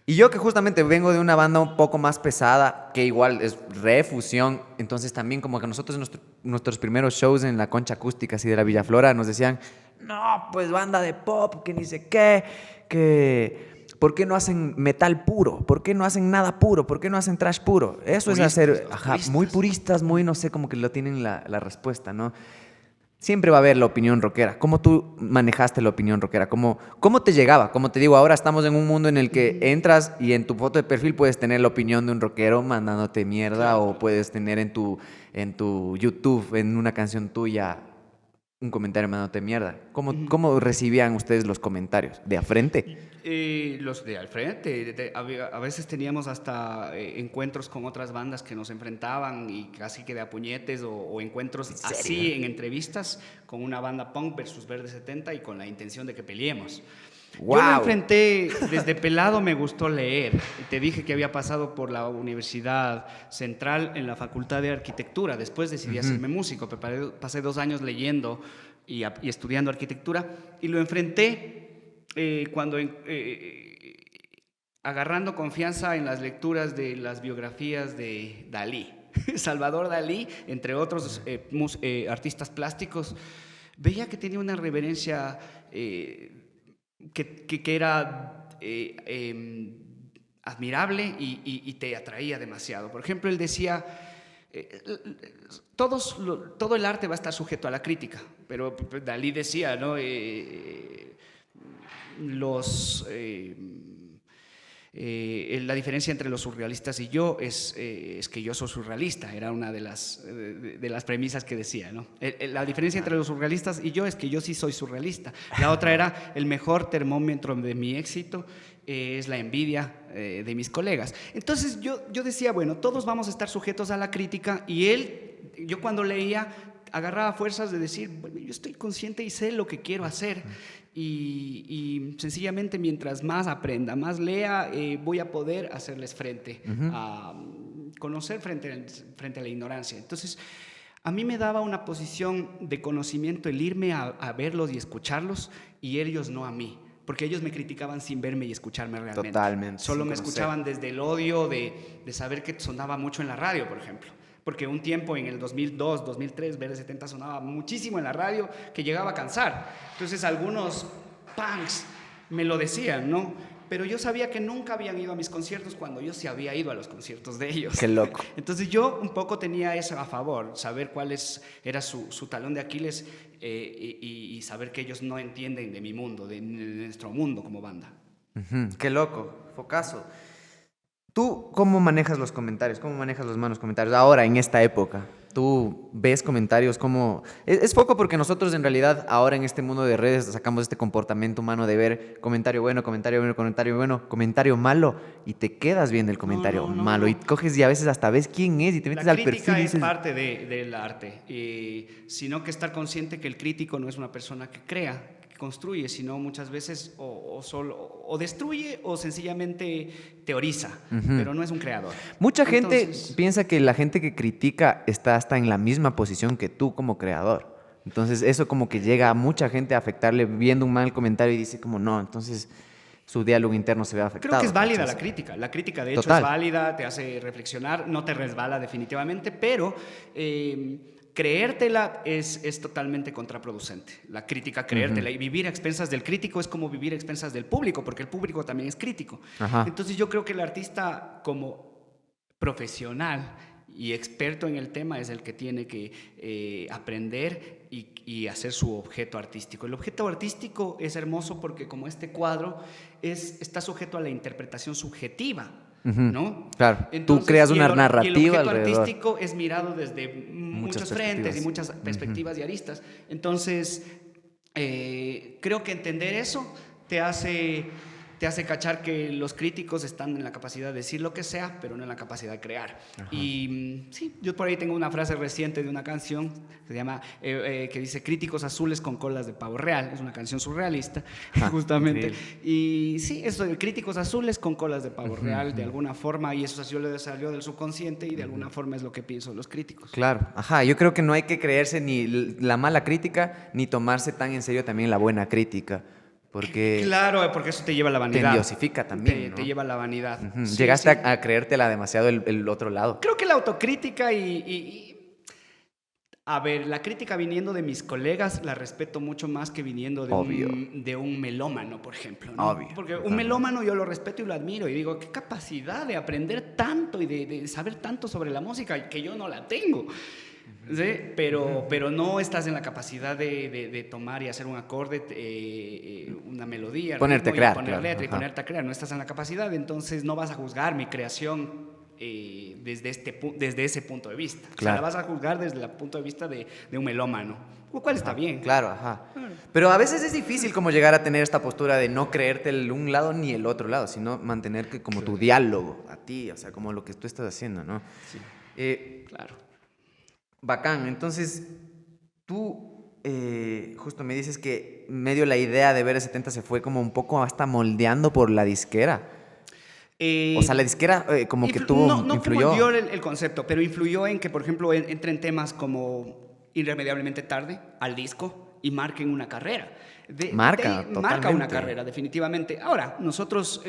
Y yo que justamente vengo de una banda un poco más pesada, que igual es refusión, entonces también como que nosotros en nuestros primeros shows en la Concha Acústica así de la Villa Flora nos decían, no, pues banda de pop, que ni sé qué, que... ¿Por qué no hacen metal puro? ¿Por qué no hacen nada puro? ¿Por qué no hacen trash puro? Eso puristas, es hacer, muy puristas, muy no sé, como que lo tienen la respuesta, ¿no? Siempre va a haber la opinión rockera. ¿Cómo tú manejaste la opinión rockera? ¿Cómo te llegaba? Como te digo, ahora estamos en un mundo en el que entras y en tu foto de perfil puedes tener la opinión de un rockero mandándote mierda, claro, o puedes tener en tu YouTube, en una canción tuya, un comentario mandándote mierda. ¿Cómo recibían ustedes los comentarios? ¿De a frente?
Los de al frente. A veces teníamos hasta encuentros con otras bandas que nos enfrentaban y casi que de a puñetes, o encuentros así en entrevistas con una banda punk versus Verde 70 y con la intención de que peleemos.
¡Wow!
Yo lo enfrenté desde pelado, me gustó leer. Te dije que había pasado por la Universidad Central en la Facultad de Arquitectura. Después decidí hacerme músico. Pasé 2 años leyendo y estudiando arquitectura. Y lo enfrenté cuando agarrando confianza en las lecturas de las biografías de Dalí. Salvador Dalí, entre otros artistas plásticos, veía que tenía una reverencia que era admirable y te atraía demasiado. Por ejemplo, él decía, todo el arte va a estar sujeto a la crítica, pero Dalí decía, ¿no? La diferencia entre los surrealistas y yo es que yo soy surrealista, era una de las premisas que decía, ¿no? La diferencia entre los surrealistas y yo es que yo sí soy surrealista. La otra era, el mejor termómetro de mi éxito es la envidia de mis colegas. Entonces yo decía, bueno, todos vamos a estar sujetos a la crítica, y yo cuando leía agarraba fuerzas de decir, bueno, yo estoy consciente y sé lo que quiero hacer. Y sencillamente mientras más aprenda, más lea, voy a poder hacerles frente, a conocer frente a la ignorancia. Entonces, a mí me daba una posición de conocimiento el irme a verlos y escucharlos, y ellos no a mí, porque ellos me criticaban sin verme y escucharme realmente.
Totalmente.
Solo me escuchaban desde el odio de saber que sonaba mucho en la radio, por ejemplo. Porque un tiempo en el 2002, 2003, BR70 sonaba muchísimo en la radio, que llegaba a cansar. Entonces algunos punks me lo decían, ¿no? Pero yo sabía que nunca habían ido a mis conciertos cuando yo sí había ido a los conciertos de ellos.
¡Qué loco!
Entonces yo un poco tenía eso a favor, saber cuál era su talón de Aquiles, y saber que ellos no entienden de mi mundo, de nuestro mundo como banda.
¡Qué loco! Focazo. ¿Tú cómo manejas los comentarios? ¿Cómo manejas los malos comentarios ahora, en esta época? ¿Tú ves comentarios como...? Es foco porque nosotros en realidad ahora en este mundo de redes sacamos este comportamiento humano de ver comentario bueno, comentario malo, y te quedas viendo el comentario malo. Y coges y a veces hasta ves quién es y te metes al perfil y
La crítica
dices...
es parte del arte, sino que estar consciente que el crítico no es una persona que crea, que construye, sino muchas veces o destruye o sencillamente teoriza, pero no es un creador.
Mucha gente piensa que la gente que critica está hasta en la misma posición que tú como creador. Entonces eso como que llega a mucha gente a afectarle viendo un mal comentario y dice como no, entonces su diálogo interno se ve afectado.
Creo que es válida la crítica. La crítica de hecho
Total.
es válida, te hace reflexionar, no te resbala definitivamente, pero creértela es totalmente contraproducente. La crítica, creértela. Y vivir a expensas del crítico es como vivir a expensas del público, porque el público también es crítico.
Ajá.
Entonces yo creo que el artista como profesional y experto en el tema es el que tiene que aprender y hacer su objeto artístico. El objeto artístico es hermoso porque como este cuadro está sujeto a la interpretación subjetiva, ¿no?
Claro.
Entonces,
tú creas una narrativa
y el objeto
alrededor.
artístico es mirado desde muchos frentes y muchas perspectivas y aristas. Entonces, creo que entender eso te hace cachar que los críticos están en la capacidad de decir lo que sea, pero no en la capacidad de crear. Y sí, yo por ahí tengo una frase reciente de una canción que se llama, que dice críticos azules con colas de pavo real. Es una canción surrealista, justamente.
Increíble.
Y sí, eso de críticos azules con colas de pavo real, de alguna forma, y eso salió del subconsciente y de alguna forma es lo que pienso de los críticos.
Claro, yo creo que no hay que creerse ni la mala crítica, ni tomarse tan en serio también la buena crítica. Porque
claro, porque eso te lleva a la vanidad.
te endiosifica también, ¿no?
Te lleva a la vanidad. Sí,
Llegaste
sí.
a creértela demasiado el otro lado.
Creo que la autocrítica a ver, la crítica viniendo de mis colegas la respeto mucho más que viniendo de un melómano, por ejemplo, ¿no?
Obvio.
Porque un melómano yo lo respeto y lo admiro y digo, qué capacidad de aprender tanto y de saber tanto sobre la música que yo no la tengo. ¿Sí? Pero no estás en la capacidad de tomar y hacer un acorde, una melodía,
Ponerte a crear,
poner
claro.
letra y ponerte a crear. No estás en la capacidad, entonces no vas a juzgar mi creación desde ese punto de vista.
Claro.
O sea, la vas a juzgar desde el punto de vista de un melómano, lo cual está bien.
Claro, Pero a veces es difícil como llegar a tener esta postura de no creerte el un lado ni el otro lado, sino mantener que como tu diálogo a ti, o sea, como lo que tú estás haciendo, ¿no?
Sí. Claro.
Bacán. Entonces, tú justo me dices que medio la idea de BR70 se fue como un poco hasta moldeando por la disquera. O sea, la disquera como que
influyó.
influyó.
El concepto, pero influyó en que, por ejemplo, entren temas como Irremediablemente Tarde al disco y marquen una carrera.
Marca
una carrera, definitivamente. Ahora, nosotros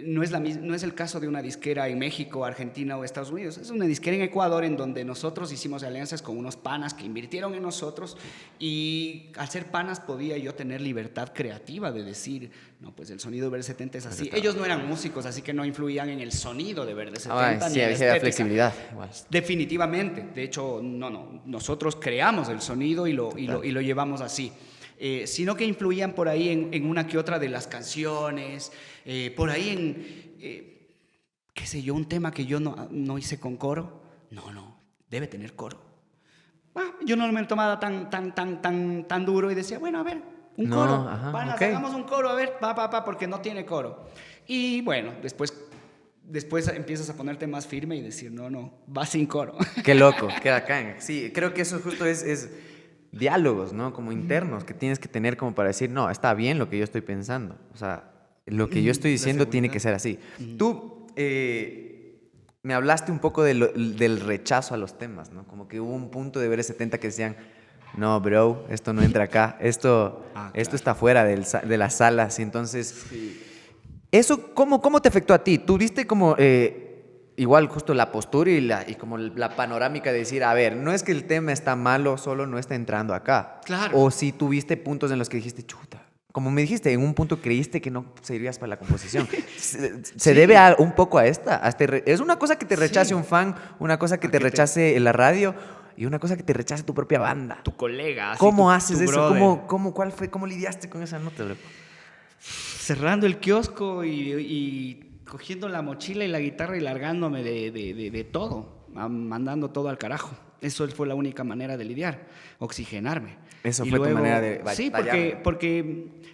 no es el caso de una disquera en México, Argentina o Estados Unidos. Es una disquera en Ecuador en donde nosotros hicimos alianzas con unos panas que invirtieron en nosotros y al ser panas podía yo tener libertad creativa de decir, no, pues el sonido de BR70 es así. Ellos no eran músicos, así que no influían en el sonido de BR70
Sí, había flexibilidad. Igual.
Definitivamente. De hecho, nosotros creamos el sonido y lo llevamos así. Sino que influían por ahí en una que otra de las canciones, por ahí qué sé yo, un tema que yo no hice con coro. No, debe tener coro. Yo no me lo tomaba tan duro y decía, bueno, a ver, un coro. Hagamos un coro, a ver, porque no tiene coro. Y bueno, después empiezas a ponerte más firme y decir, no, va sin coro.
Qué loco, qué bacán. Sí, creo que eso justo es diálogos, ¿no? Como internos que tienes que tener como para decir, no, está bien lo que yo estoy pensando. O sea, lo que yo estoy diciendo tiene que ser así. Tú me hablaste un poco del rechazo a los temas, ¿no? Como que hubo un punto de BR70 que decían, no, bro, esto no entra acá, esto está fuera de las salas. Y entonces, sí. ¿Eso cómo te afectó a ti? ¿Tú viste como... igual justo la postura y como la panorámica de decir, a ver, no es que el tema está malo, solo no está entrando acá.
Claro.
O si tuviste puntos en los que dijiste, chuta, como me dijiste, en un punto creíste que no servirías para la composición. Se debe un poco a es una cosa que te rechace un fan, una cosa que te rechace la radio y una cosa que te rechace tu propia banda.
Tu colega.
¿Cómo haces eso? ¿Cómo lidiaste con esa nota?
Cerrando el kiosco y cogiendo la mochila y la guitarra y largándome de todo, mandando todo al carajo. Eso fue la única manera de lidiar, oxigenarme.
Eso fue tu manera de
sí, porque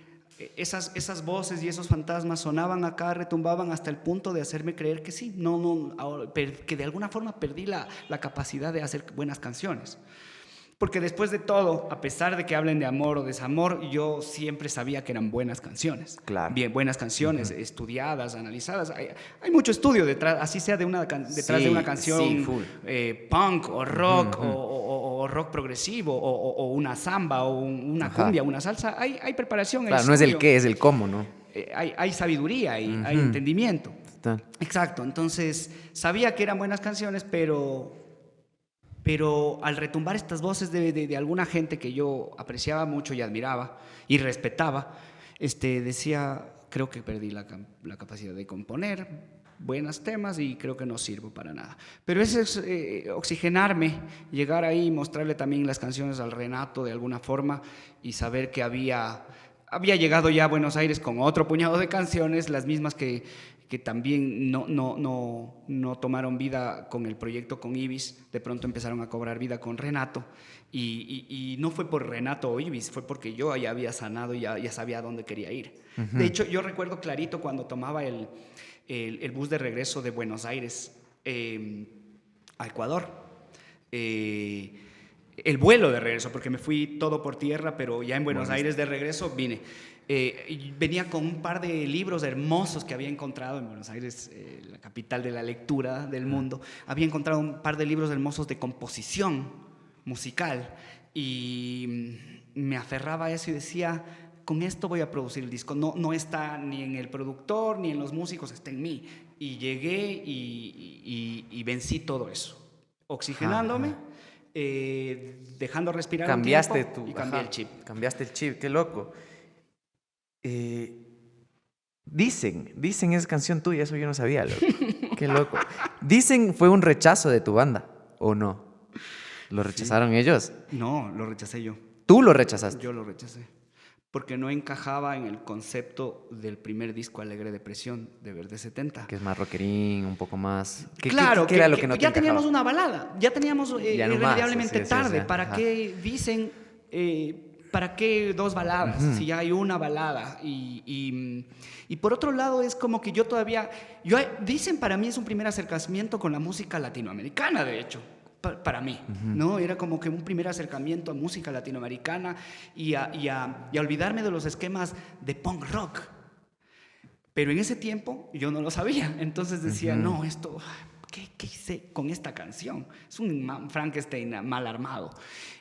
esas voces y esos fantasmas sonaban acá, retumbaban hasta el punto de hacerme creer que sí, que de alguna forma perdí la capacidad de hacer buenas canciones. Porque después de todo, a pesar de que hablen de amor o desamor, yo siempre sabía que eran buenas canciones.
Claro.
Bien, buenas canciones, estudiadas, analizadas. Hay mucho estudio detrás, así sea de una canción punk o rock o rock progresivo o una samba o una cumbia, una salsa. Hay preparación.
Claro, no es el qué, es el cómo, ¿no?
Hay sabiduría, hay entendimiento.
Total.
Exacto. Entonces, sabía que eran buenas canciones, pero al retumbar estas voces de alguna gente que yo apreciaba mucho y admiraba y respetaba, decía, creo que perdí la capacidad de componer buenos temas y creo que no sirvo para nada. Pero ese es oxigenarme, llegar ahí y mostrarle también las canciones al Renato de alguna forma y saber que había llegado ya a Buenos Aires con otro puñado de canciones, las mismas que también no tomaron vida con el proyecto con Ibis, de pronto empezaron a cobrar vida con Renato, y no fue por Renato o Ibis, fue porque yo ya había sanado y ya sabía a dónde quería ir. De hecho, yo recuerdo clarito cuando tomaba el bus de regreso de Buenos Aires a Ecuador, el vuelo de regreso, porque me fui todo por tierra, pero ya en Buenos Aires de regreso vine. Venía con un par de libros hermosos que había encontrado en Buenos Aires, la capital de la lectura del mundo. Había encontrado un par de libros hermosos de composición musical y me aferraba a eso y decía, con esto voy a producir el disco. No está ni en el productor ni en los músicos, está en mí. Y llegué y vencí todo eso, oxigenándome, dejando respirar un tiempo y cambié el chip.
Cambiaste el chip, qué loco. Dicen esa canción tuya, eso yo no sabía, loco. Qué loco. Dicen fue un rechazo de tu banda, ¿o no? ¿Lo rechazaron ellos?
No, lo rechacé yo.
¿Tú lo rechazaste?
Yo lo rechacé, porque no encajaba en el concepto del primer disco Alegre Depresión de BR70.
Que es más rockerín, un poco más...
Claro,
¿qué era lo que no te
ya
encajaba?
Teníamos una balada, ya teníamos Irremediablemente Tarde.
Sí.
¿Para qué dicen... ¿Para qué dos baladas? Si ya hay una balada. Y por otro lado es como que yo todavía... dicen para mí es un primer acercamiento con la música latinoamericana, de hecho. para mí, ¿no? Era como que un primer acercamiento a música latinoamericana y a olvidarme de los esquemas de punk rock. Pero en ese tiempo yo no lo sabía, entonces decía, no, esto, ¿qué hice con esta canción? Es un Frankenstein mal armado.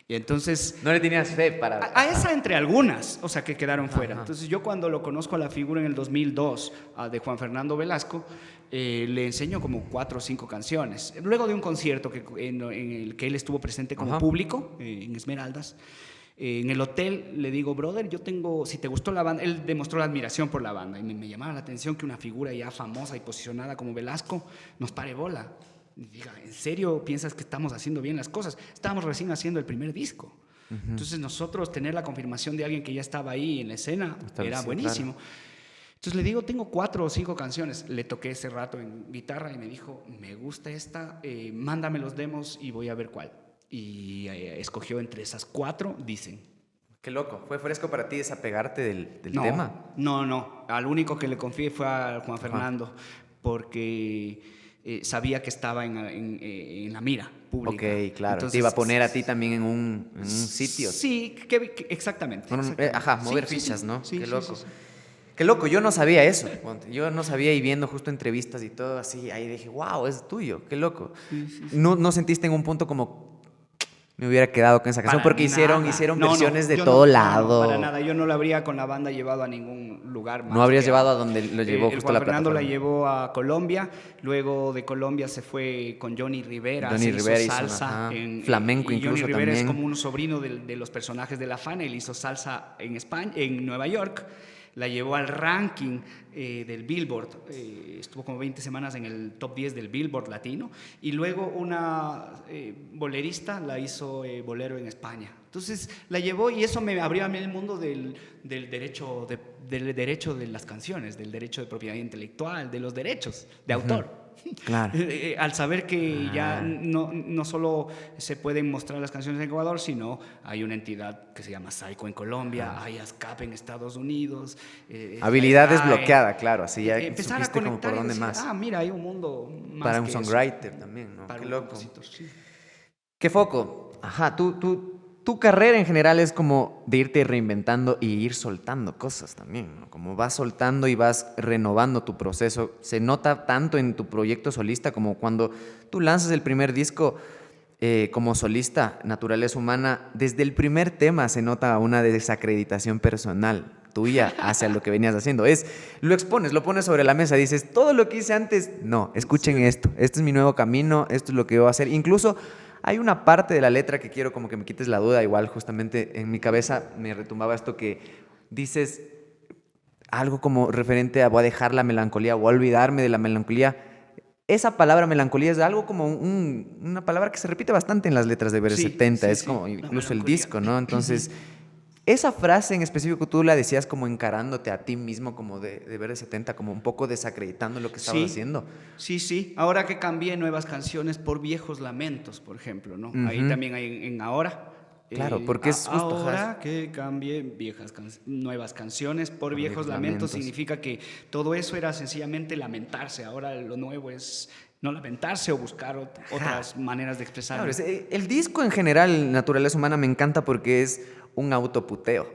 Y entonces...
No le tenías fe para...
A esa entre algunas, o sea, que quedaron fuera. Entonces yo cuando lo conozco a la figura en el 2002 de Juan Fernando Velasco, le enseño como 4 o 5 canciones. Luego de un concierto en el que él estuvo presente como público, en Esmeraldas, en el hotel le digo, brother, yo tengo, si te gustó la banda, él demostró la admiración por la banda y me llamaba la atención que una figura ya famosa y posicionada como Velasco nos pare bola. Y diga, ¿en serio piensas que estamos haciendo bien las cosas? Estábamos recién haciendo el primer disco. Entonces nosotros tener la confirmación de alguien que ya estaba ahí en la escena era buenísimo. Claro. Entonces le digo, tengo 4 o 5 canciones. Le toqué ese rato en guitarra y me dijo, me gusta esta, mándame los demos y voy a ver cuál. Y escogió entre esas 4, Dicen.
Qué loco. ¿Fue fresco para ti desapegarte del tema?
No. Al único que le confié fue a Juan Fernando, porque sabía que estaba en la mira pública.
Ok, claro. Entonces, te iba a poner a ti también en un sitio.
Sí, exactamente.
Mover fichas, ¿no?
Sí,
qué loco.
Sí.
Qué loco, yo no sabía eso. Yo no sabía, y viendo justo entrevistas y todo así, ahí dije, wow, es tuyo, qué loco. Sí. ¿No sentiste en un punto como me hubiera quedado con esa canción? Porque hicieron versiones de todo lado.
No, para nada, yo no la habría con la banda llevado a ningún lugar más.
¿No habrías llevado a donde lo llevó justo la plataforma?
Fernando la llevó a Colombia, luego de Colombia se fue con Johnny Rivera, hizo salsa.
Flamenco incluso
Johnny Rivera
también.
Es como un sobrino de los personajes de La Fana, él hizo salsa en España, en Nueva York. La llevó al ranking del Billboard, estuvo como 20 semanas en el top 10 del Billboard latino, y luego una bolerista la hizo bolero en España. Entonces la llevó y eso me abrió a mí el mundo del derecho de las canciones, del derecho de propiedad intelectual, de los derechos de autor.
Claro.
Al saber que ya no solo se pueden mostrar las canciones en Ecuador, sino hay una entidad que se llama Saico en Colombia, hay ASCAP en Estados Unidos.
Habilidad desbloqueada, claro, así ya
empezar
supiste
a
como por dónde más.
Mira, hay un mundo más
para un
que
songwriter
eso.
También, ¿no?
Para
Qué
un
loco.
compositor, sí.
Qué foco. Ajá, tu carrera en general es como de irte reinventando y ir soltando cosas también, ¿no? Como vas soltando y vas renovando tu proceso. Se nota tanto en tu proyecto solista como cuando tú lanzas el primer disco como solista, Naturaleza Humana. Desde el primer tema se nota una desacreditación personal tuya hacia lo que venías haciendo. Lo expones, lo pones sobre la mesa, dices, todo lo que hice antes, no, escuchen esto. Este es mi nuevo camino, esto es lo que voy a hacer. Incluso hay una parte de la letra que quiero como que me quites la duda. Igual justamente en mi cabeza me retumbaba esto que dices algo como referente a voy a dejar la melancolía, voy a olvidarme de la melancolía. Esa palabra melancolía es algo como una palabra que se repite bastante en las letras de BR70, es como incluso el disco, ¿no? Entonces, esa frase en específico tú la decías como encarándote a ti mismo como de BR70, como un poco desacreditando lo que estabas haciendo.
Sí. Ahora que cambié nuevas canciones por viejos lamentos, por ejemplo, ¿no? Ahí también hay en Ahora.
Claro, porque es justo...
Ahora que cambié nuevas canciones por viejos lamentos, significa que todo eso era sencillamente lamentarse. Ahora lo nuevo es no lamentarse o buscar otras maneras de expresarlo.
Claro, el disco en general, Naturaleza Humana, me encanta porque es un autoputeo.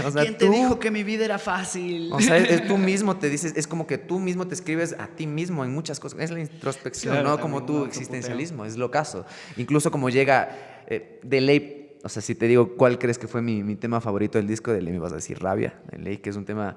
O sea, ¿quién te dijo que mi vida era fácil?
O sea, tú mismo te dices, es como que tú mismo te escribes a ti mismo en muchas cosas. Es la introspección, claro, ¿no? Como tu existencialismo, es lo caso. Incluso como llega de ley, o sea, si te digo cuál crees que fue mi tema favorito del disco, de ley me vas a decir Rabia, de ley, que es un tema...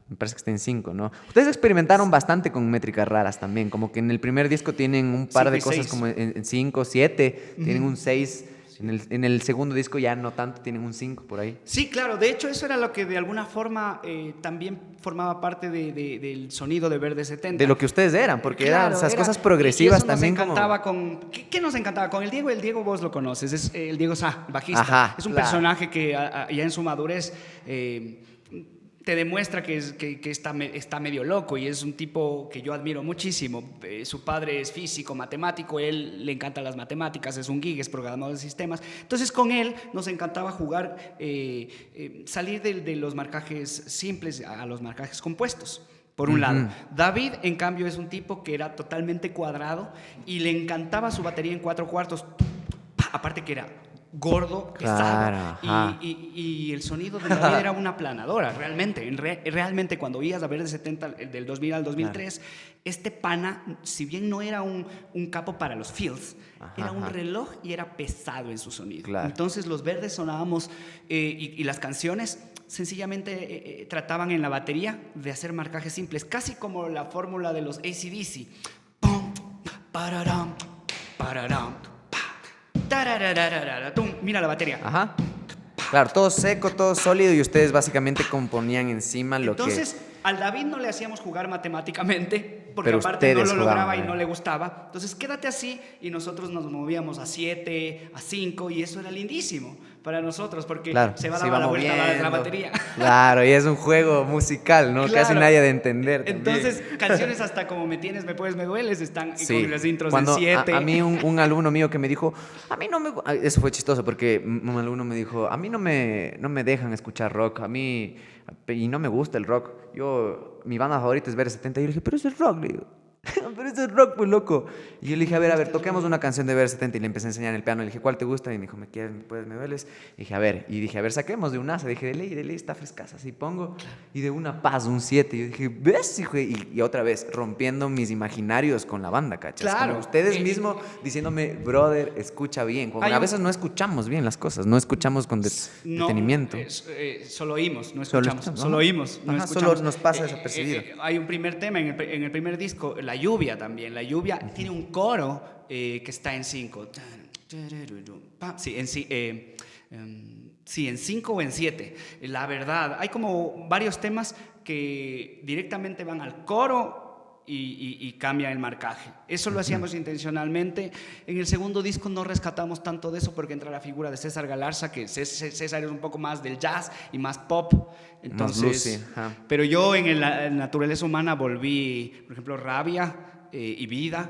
Me parece que está en 5, ¿no? Ustedes experimentaron bastante con métricas raras también, como que en el primer disco tienen un par de cosas 6. Como en 5, 7, tienen un 6, en el segundo disco ya no tanto, tienen un 5 por ahí.
Sí, claro, de hecho eso era lo que de alguna forma también formaba parte del sonido de Verde 70.
De lo que ustedes eran, porque eran esas cosas progresivas también.
Nos encantaba ¿Qué nos encantaba? Con el Diego vos lo conoces, es el Diego Sá, bajista.
Ajá,
es un personaje que ya en su madurez... te demuestra que está medio loco y es un tipo que yo admiro muchísimo. Su padre es físico, matemático, él le encantan las matemáticas, es un geek, es programador de sistemas. Entonces con él nos encantaba jugar, salir de los marcajes simples a los marcajes compuestos. Por un lado. David, en cambio, es un tipo que era totalmente cuadrado y le encantaba su batería en 4/4. aparte que era gordo,
Claro,
pesado, y el sonido de David era una aplanadora, realmente. Realmente cuando oías a Verde 70, del 2000 al 2003, este pana, si bien no era un capo para los feels, era un reloj y era pesado en su sonido.
Claro.
Entonces los Verdes sonábamos, y las canciones sencillamente trataban en la batería de hacer marcajes simples, casi como la fórmula de los AC/DC. Pum, pararam, pararam, tarararararatum. Mira la batería.
Ajá. Claro, todo seco, todo sólido y ustedes básicamente componían encima lo
Entonces,
que...
al David no le hacíamos jugar matemáticamente, porque
Pero
aparte no
ustedes
lo lograba
jugaban,
y no le gustaba. Entonces, quédate así y nosotros nos movíamos a 7, a 5 y eso era lindísimo para nosotros porque
Claro,
se va
se
a
iba
dar la vuelta a la
moviendo.
batería.
Claro, y es un juego musical, ¿no?
Claro.
Casi nadie ha de entender también.
Entonces, canciones hasta como Me Tienes, Me Puedes, Me Dueles están
Sí.
con las intros
Cuando
en 7.
a mí un alumno mío que me dijo, a mí no me... Eso fue chistoso porque un alumno me dijo, a mí no me dejan escuchar rock, a mí... Y no me gusta el rock. Mi banda favorita es Verde 70. Y yo le dije, pero eso es rock, le digo. Pero eso es rock, pues loco. Y yo le dije, a ver, toquemos una canción de Verde 70. Y le empecé a enseñar en el piano. Le dije, ¿cuál te gusta? Y me dijo, ¿me quieres, me puedes, me dueles? Y dije, a ver, saquemos de un asa. Dije, de ley, está frescasa. Así pongo. Y de una paz, un 7. Y yo dije, ¿ves, hijo? Y otra vez, rompiendo mis imaginarios con la banda, ¿cachas?
Claro.
Como ustedes mismos diciéndome, brother, escucha bien. Como a veces no escuchamos bien las cosas. No escuchamos con detenimiento.
Solo oímos, no escuchamos. Solo oímos, no
Ajá,
escuchamos.
solo nos pasa desapercibido.
Hay un primer tema en el primer disco, La Lluvia también. La Lluvia tiene un coro que está en 5. Sí, en 5 o en 7. La verdad, hay como varios temas que directamente van al coro y cambia el marcaje. Eso lo hacíamos intencionalmente. En el segundo disco no rescatamos tanto de eso porque entra la figura de César Galarza, que César es un poco más del jazz y más pop. Entonces,
más bluesy,
pero yo en la naturaleza humana volví, por ejemplo, Rabia y Vida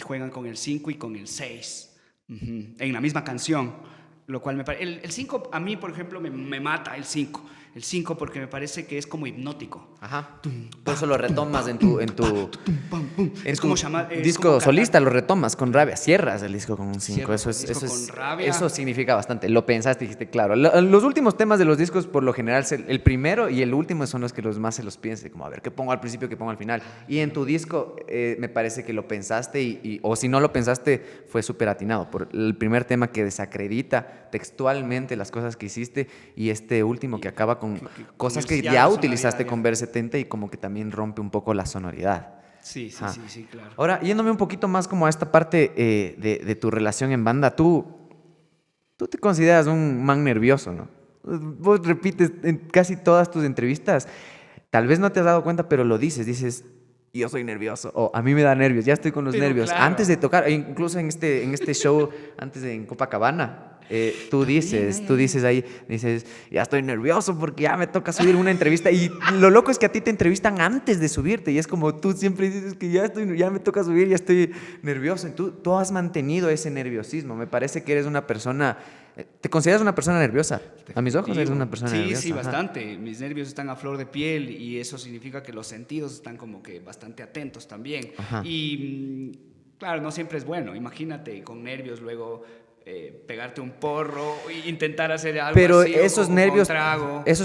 juegan con el 5 y con el 6 en la misma canción, lo cual me parece... El 5 a mí, por ejemplo, me mata el 5. El 5 porque me parece que es como hipnótico.
Ajá. Por eso lo retomas en tu
Es como llamar,
disco
como
solista, lo retomas con Rabia. Cierras el disco con un 5. Eso significa bastante. Lo pensaste y dijiste, claro. Los últimos temas de los discos, por lo general, el primero y el último son los que los más se los piense. Como, a ver, ¿qué pongo al principio, qué pongo al final? Y en tu disco me parece que lo pensaste o si no lo pensaste, fue súper atinado. Por el primer tema que desacredita textualmente las cosas que hiciste y este último que acaba con cosas que ya utilizaste con Ver 70 y como que también rompe un poco la sonoridad.
Sí, claro.
Ahora, yéndome un poquito más como a esta parte de tu relación en banda, tú te consideras un man nervioso, ¿no? Vos repites en casi todas tus entrevistas, tal vez no te has dado cuenta, pero lo dices, yo soy nervioso, o a mí me da nervios, ya estoy con los nervios. Claro. Antes de tocar, incluso en este show, en Copacabana, tú dices ahí, ya estoy nervioso porque ya me toca subir una entrevista. Y lo loco es que a ti te entrevistan antes de subirte y es como tú siempre dices que ya me toca subir, ya estoy nervioso. Y tú has mantenido ese nerviosismo. Me parece que eres una persona... ¿Te consideras una persona nerviosa? A mis ojos eres una persona nerviosa.
Sí, bastante. Mis nervios están a flor de piel y eso significa que los sentidos están como que bastante atentos también. Ajá. Y claro, no siempre es bueno. Imagínate con nervios luego pegarte un porro e intentar hacer algo
pero
así.
Pero esos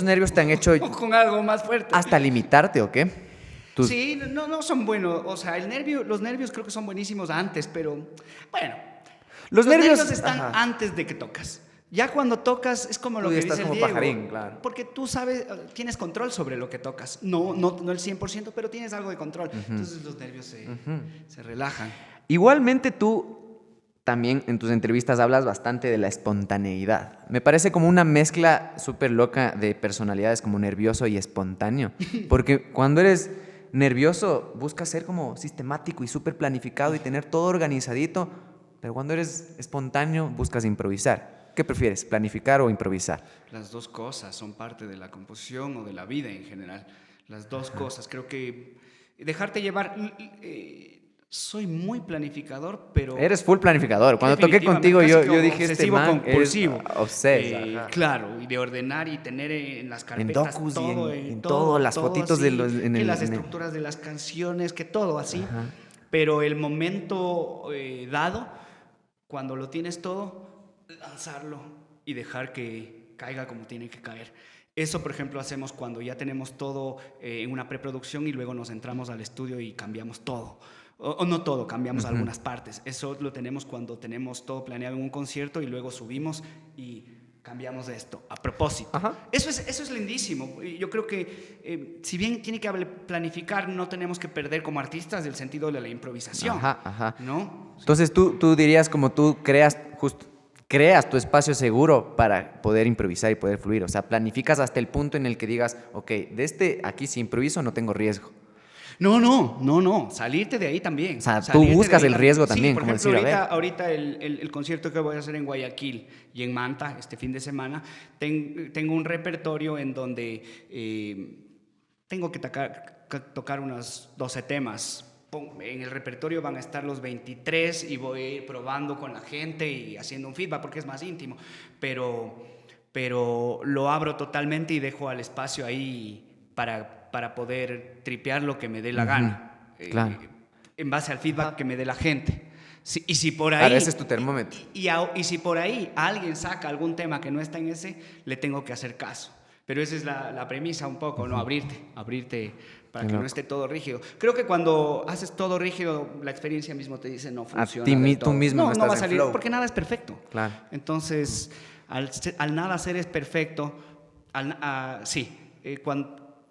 nervios te han hecho...
O con algo más fuerte.
¿Hasta limitarte o qué?
Sí, no son buenos. O sea, los nervios creo que son buenísimos antes, pero bueno. Los nervios están antes de que tocas. Ya cuando tocas es como lo que dice el Diego.
Pajarín, claro.
Porque tú sabes, tienes control sobre lo que tocas. No el 100%, pero tienes algo de control. Entonces los nervios se relajan.
Igualmente tú también en tus entrevistas hablas bastante de la espontaneidad. Me parece como una mezcla súper loca de personalidades como nervioso y espontáneo. Porque cuando eres nervioso buscas ser como sistemático y súper planificado y tener todo organizadito. Pero cuando eres espontáneo, buscas improvisar. ¿Qué prefieres, planificar o improvisar?
Las dos cosas son parte de la composición o de la vida en general. Las dos cosas. Creo que dejarte llevar... soy muy planificador, pero...
Eres full planificador. Cuando toqué contigo, yo dije, este man
compulsivo.
Es obsesivo.
Claro, y de ordenar y tener en las carpetas
en docus
todo,
y en todo, las fotitos
así,
de
las estructuras de las canciones, que todo así. Pero el momento dado, cuando lo tienes todo, lanzarlo y dejar que caiga como tiene que caer. Eso, por ejemplo, hacemos cuando ya tenemos todo en una preproducción y luego nos entramos al estudio y cambiamos todo. O no todo, cambiamos algunas partes. Eso lo tenemos cuando tenemos todo planeado en un concierto y luego subimos y cambiamos esto a propósito. Eso es lindísimo. Yo creo que si bien tiene que planificar, no tenemos que perder como artistas el sentido de la improvisación. ¿No?
Entonces tú dirías como tú creas tu espacio seguro para poder improvisar y poder fluir. O sea, planificas hasta el punto en el que digas, ok, aquí si improviso no tengo riesgo.
No. Salirte de ahí también.
O sea, tú buscas el riesgo también.
Sí, por
como
ejemplo,
decir,
ahorita el concierto que voy a hacer en Guayaquil y en Manta este fin de semana, tengo un repertorio en donde tengo que tocar unos 12 temas. En el repertorio van a estar los 23 y voy a ir probando con la gente y haciendo un feedback porque es más íntimo. Pero lo abro totalmente y dejo al espacio ahí para poder tripear lo que me dé la gana,
claro.
En base al feedback que me dé la gente. Y si por ahí...
Claro, ese es tu termómetro.
Y si por ahí alguien saca algún tema que no está en ese, le tengo que hacer caso. Pero esa es la premisa un poco, ¿no? Abrirte para que no esté todo rígido. Creo que cuando haces todo rígido, la experiencia mismo te dice no funciona.
Tú mismo no estás
va a salir
en flow.
porque nada es perfecto.
Claro.
Entonces, al nada ser es perfecto,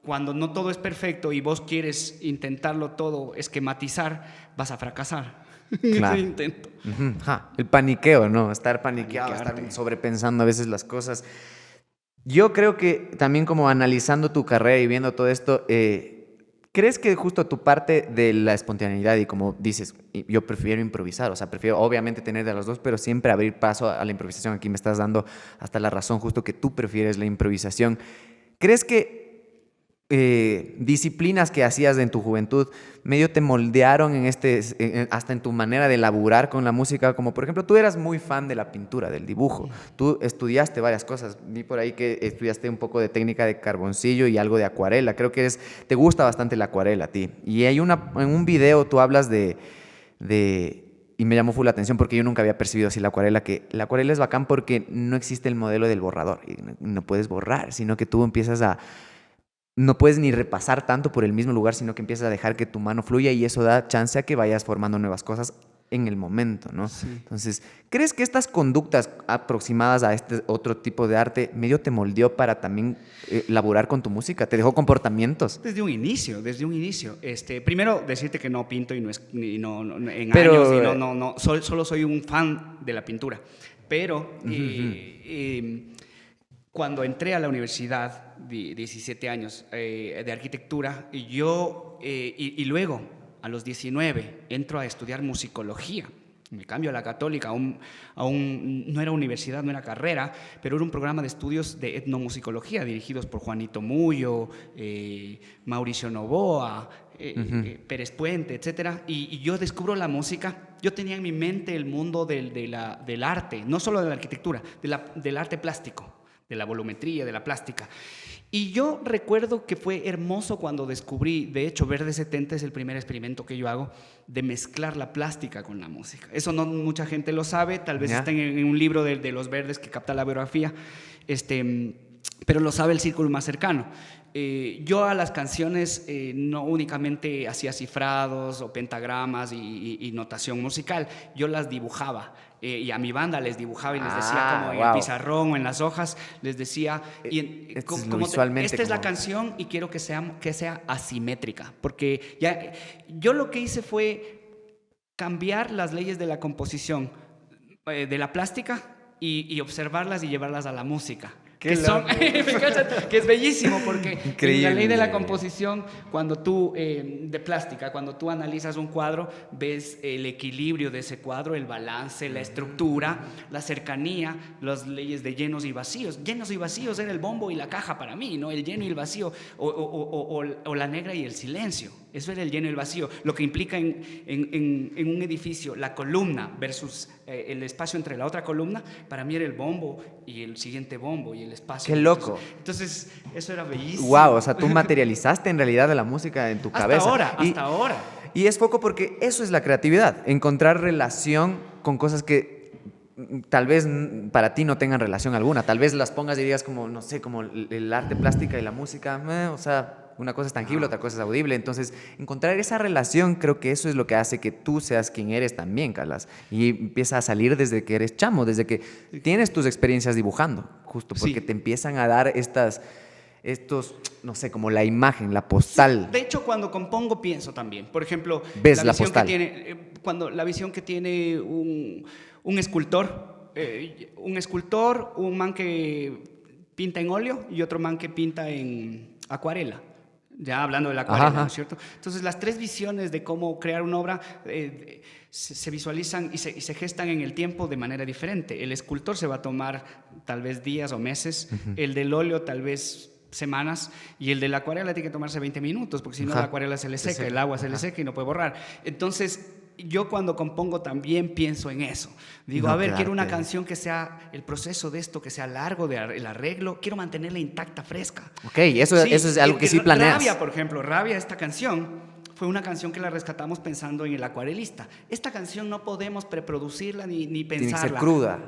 cuando no todo es perfecto y vos quieres intentarlo todo, esquematizar, vas a fracasar.
Claro.
Ese intento.
El paniqueo, ¿no? Estar paniqueado, estar sobrepensando a veces las cosas. Yo creo que también como analizando tu carrera y viendo todo esto, ¿crees que justo tu parte de la espontaneidad y como dices, yo prefiero improvisar, o sea, prefiero obviamente tener de los dos, pero siempre abrir paso a la improvisación? Aquí me estás dando hasta la razón justo que tú prefieres la improvisación. ¿Crees que disciplinas que hacías en tu juventud medio te moldearon hasta en tu manera de laburar con la música? Como por ejemplo, tú eras muy fan de la pintura, del dibujo. Tú estudiaste varias cosas. Vi por ahí que estudiaste un poco de técnica de carboncillo y algo de acuarela. Creo que te gusta bastante la acuarela a ti. Y en un video tú hablas y me llamó full la atención porque yo nunca había percibido así la acuarela, que la acuarela es bacán porque no existe el modelo del borrador. Y no puedes borrar, sino que tú empiezas no puedes ni repasar tanto por el mismo lugar, sino que empiezas a dejar que tu mano fluya y eso da chance a que vayas formando nuevas cosas en el momento, ¿no? Sí. Entonces, ¿crees que estas conductas aproximadas a este otro tipo de arte medio te moldeó para también laburar con tu música? ¿Te dejó comportamientos?
Desde un inicio. Primero, decirte que no pinto en años, solo soy un fan de la pintura. Pero cuando entré a la universidad, 17 años de arquitectura, y luego a los 19 entro a estudiar musicología. Me cambio a la Católica, no era universidad, no era carrera, pero era un programa de estudios de etnomusicología dirigidos por Juanito Mullo, Mauricio Novoa, Pérez Puente, etc. Y yo descubro la música. Yo tenía en mi mente el mundo del arte, no solo de la arquitectura, del arte plástico, de la volumetría, de la plástica. Y yo recuerdo que fue hermoso cuando descubrí, de hecho, Verde 70 es el primer experimento que yo hago de mezclar la plástica con la música. Eso no mucha gente lo sabe, tal vez está en un libro de Los Verdes que capta la biografía, pero lo sabe el círculo más cercano. Yo a las canciones no únicamente hacía cifrados o pentagramas y notación musical, yo las dibujaba. Y a mi banda les dibujaba y les decía como en el pizarrón o en las hojas, les decía, esta es la canción y quiero que sea asimétrica, porque yo lo que hice fue cambiar las leyes de la composición de la plástica y observarlas y llevarlas a la música. Que es bellísimo porque en la ley de la composición, cuando tú de plástica, cuando tú analizas un cuadro, ves el equilibrio de ese cuadro, el balance, la estructura, la cercanía, las leyes de llenos y vacíos. Llenos y vacíos era el bombo y la caja para mí, ¿no? El lleno y el vacío, o la negra y el silencio. Eso era el lleno y el vacío, lo que implica en un edificio la columna versus el espacio entre la otra columna. Para mí era el bombo y el siguiente bombo y el espacio.
¡Qué loco!
Entonces, eso era bellísimo.
¡Wow! O sea, tú materializaste en realidad de la música en tu cabeza.
Hasta ahora.
Y es foco porque eso es la creatividad, encontrar relación con cosas que tal vez para ti no tengan relación alguna. Tal vez las pongas y digas como, no sé, como el arte plástica y la música, o sea, una cosa es tangible, otra cosa es audible. Entonces, encontrar esa relación, creo que eso es lo que hace que tú seas quien eres también, Carlas. Y empieza a salir desde que eres chamo, desde que tienes tus experiencias dibujando, justo porque te empiezan a dar estos, no sé, como la imagen, la postal.
De hecho, cuando compongo pienso también. Por ejemplo,
¿Ves la postal?
Cuando la visión que tiene un escultor, un man que pinta en óleo y otro man que pinta en acuarela. Ya hablando de la acuarela, ¿no es cierto? Entonces, las tres visiones de cómo crear una obra se visualizan y se gestan en el tiempo de manera diferente. El escultor se va a tomar tal vez días o meses, el del óleo tal vez semanas, y el de la acuarela tiene que tomarse 20 minutos, porque si no la acuarela se le seca, el agua se le seca y no puede borrar. Entonces, yo cuando compongo también pienso en eso. Digo, a ver, quiero una canción que sea el proceso de esto, que sea largo, el arreglo, quiero mantenerla intacta, fresca.
Ok, eso es algo que sí planeas.
Rabia, por ejemplo, Rabia, esta canción, fue una canción que la rescatamos pensando en el acuarelista. Esta canción no podemos preproducirla ni pensarla.
Tiene que ser cruda.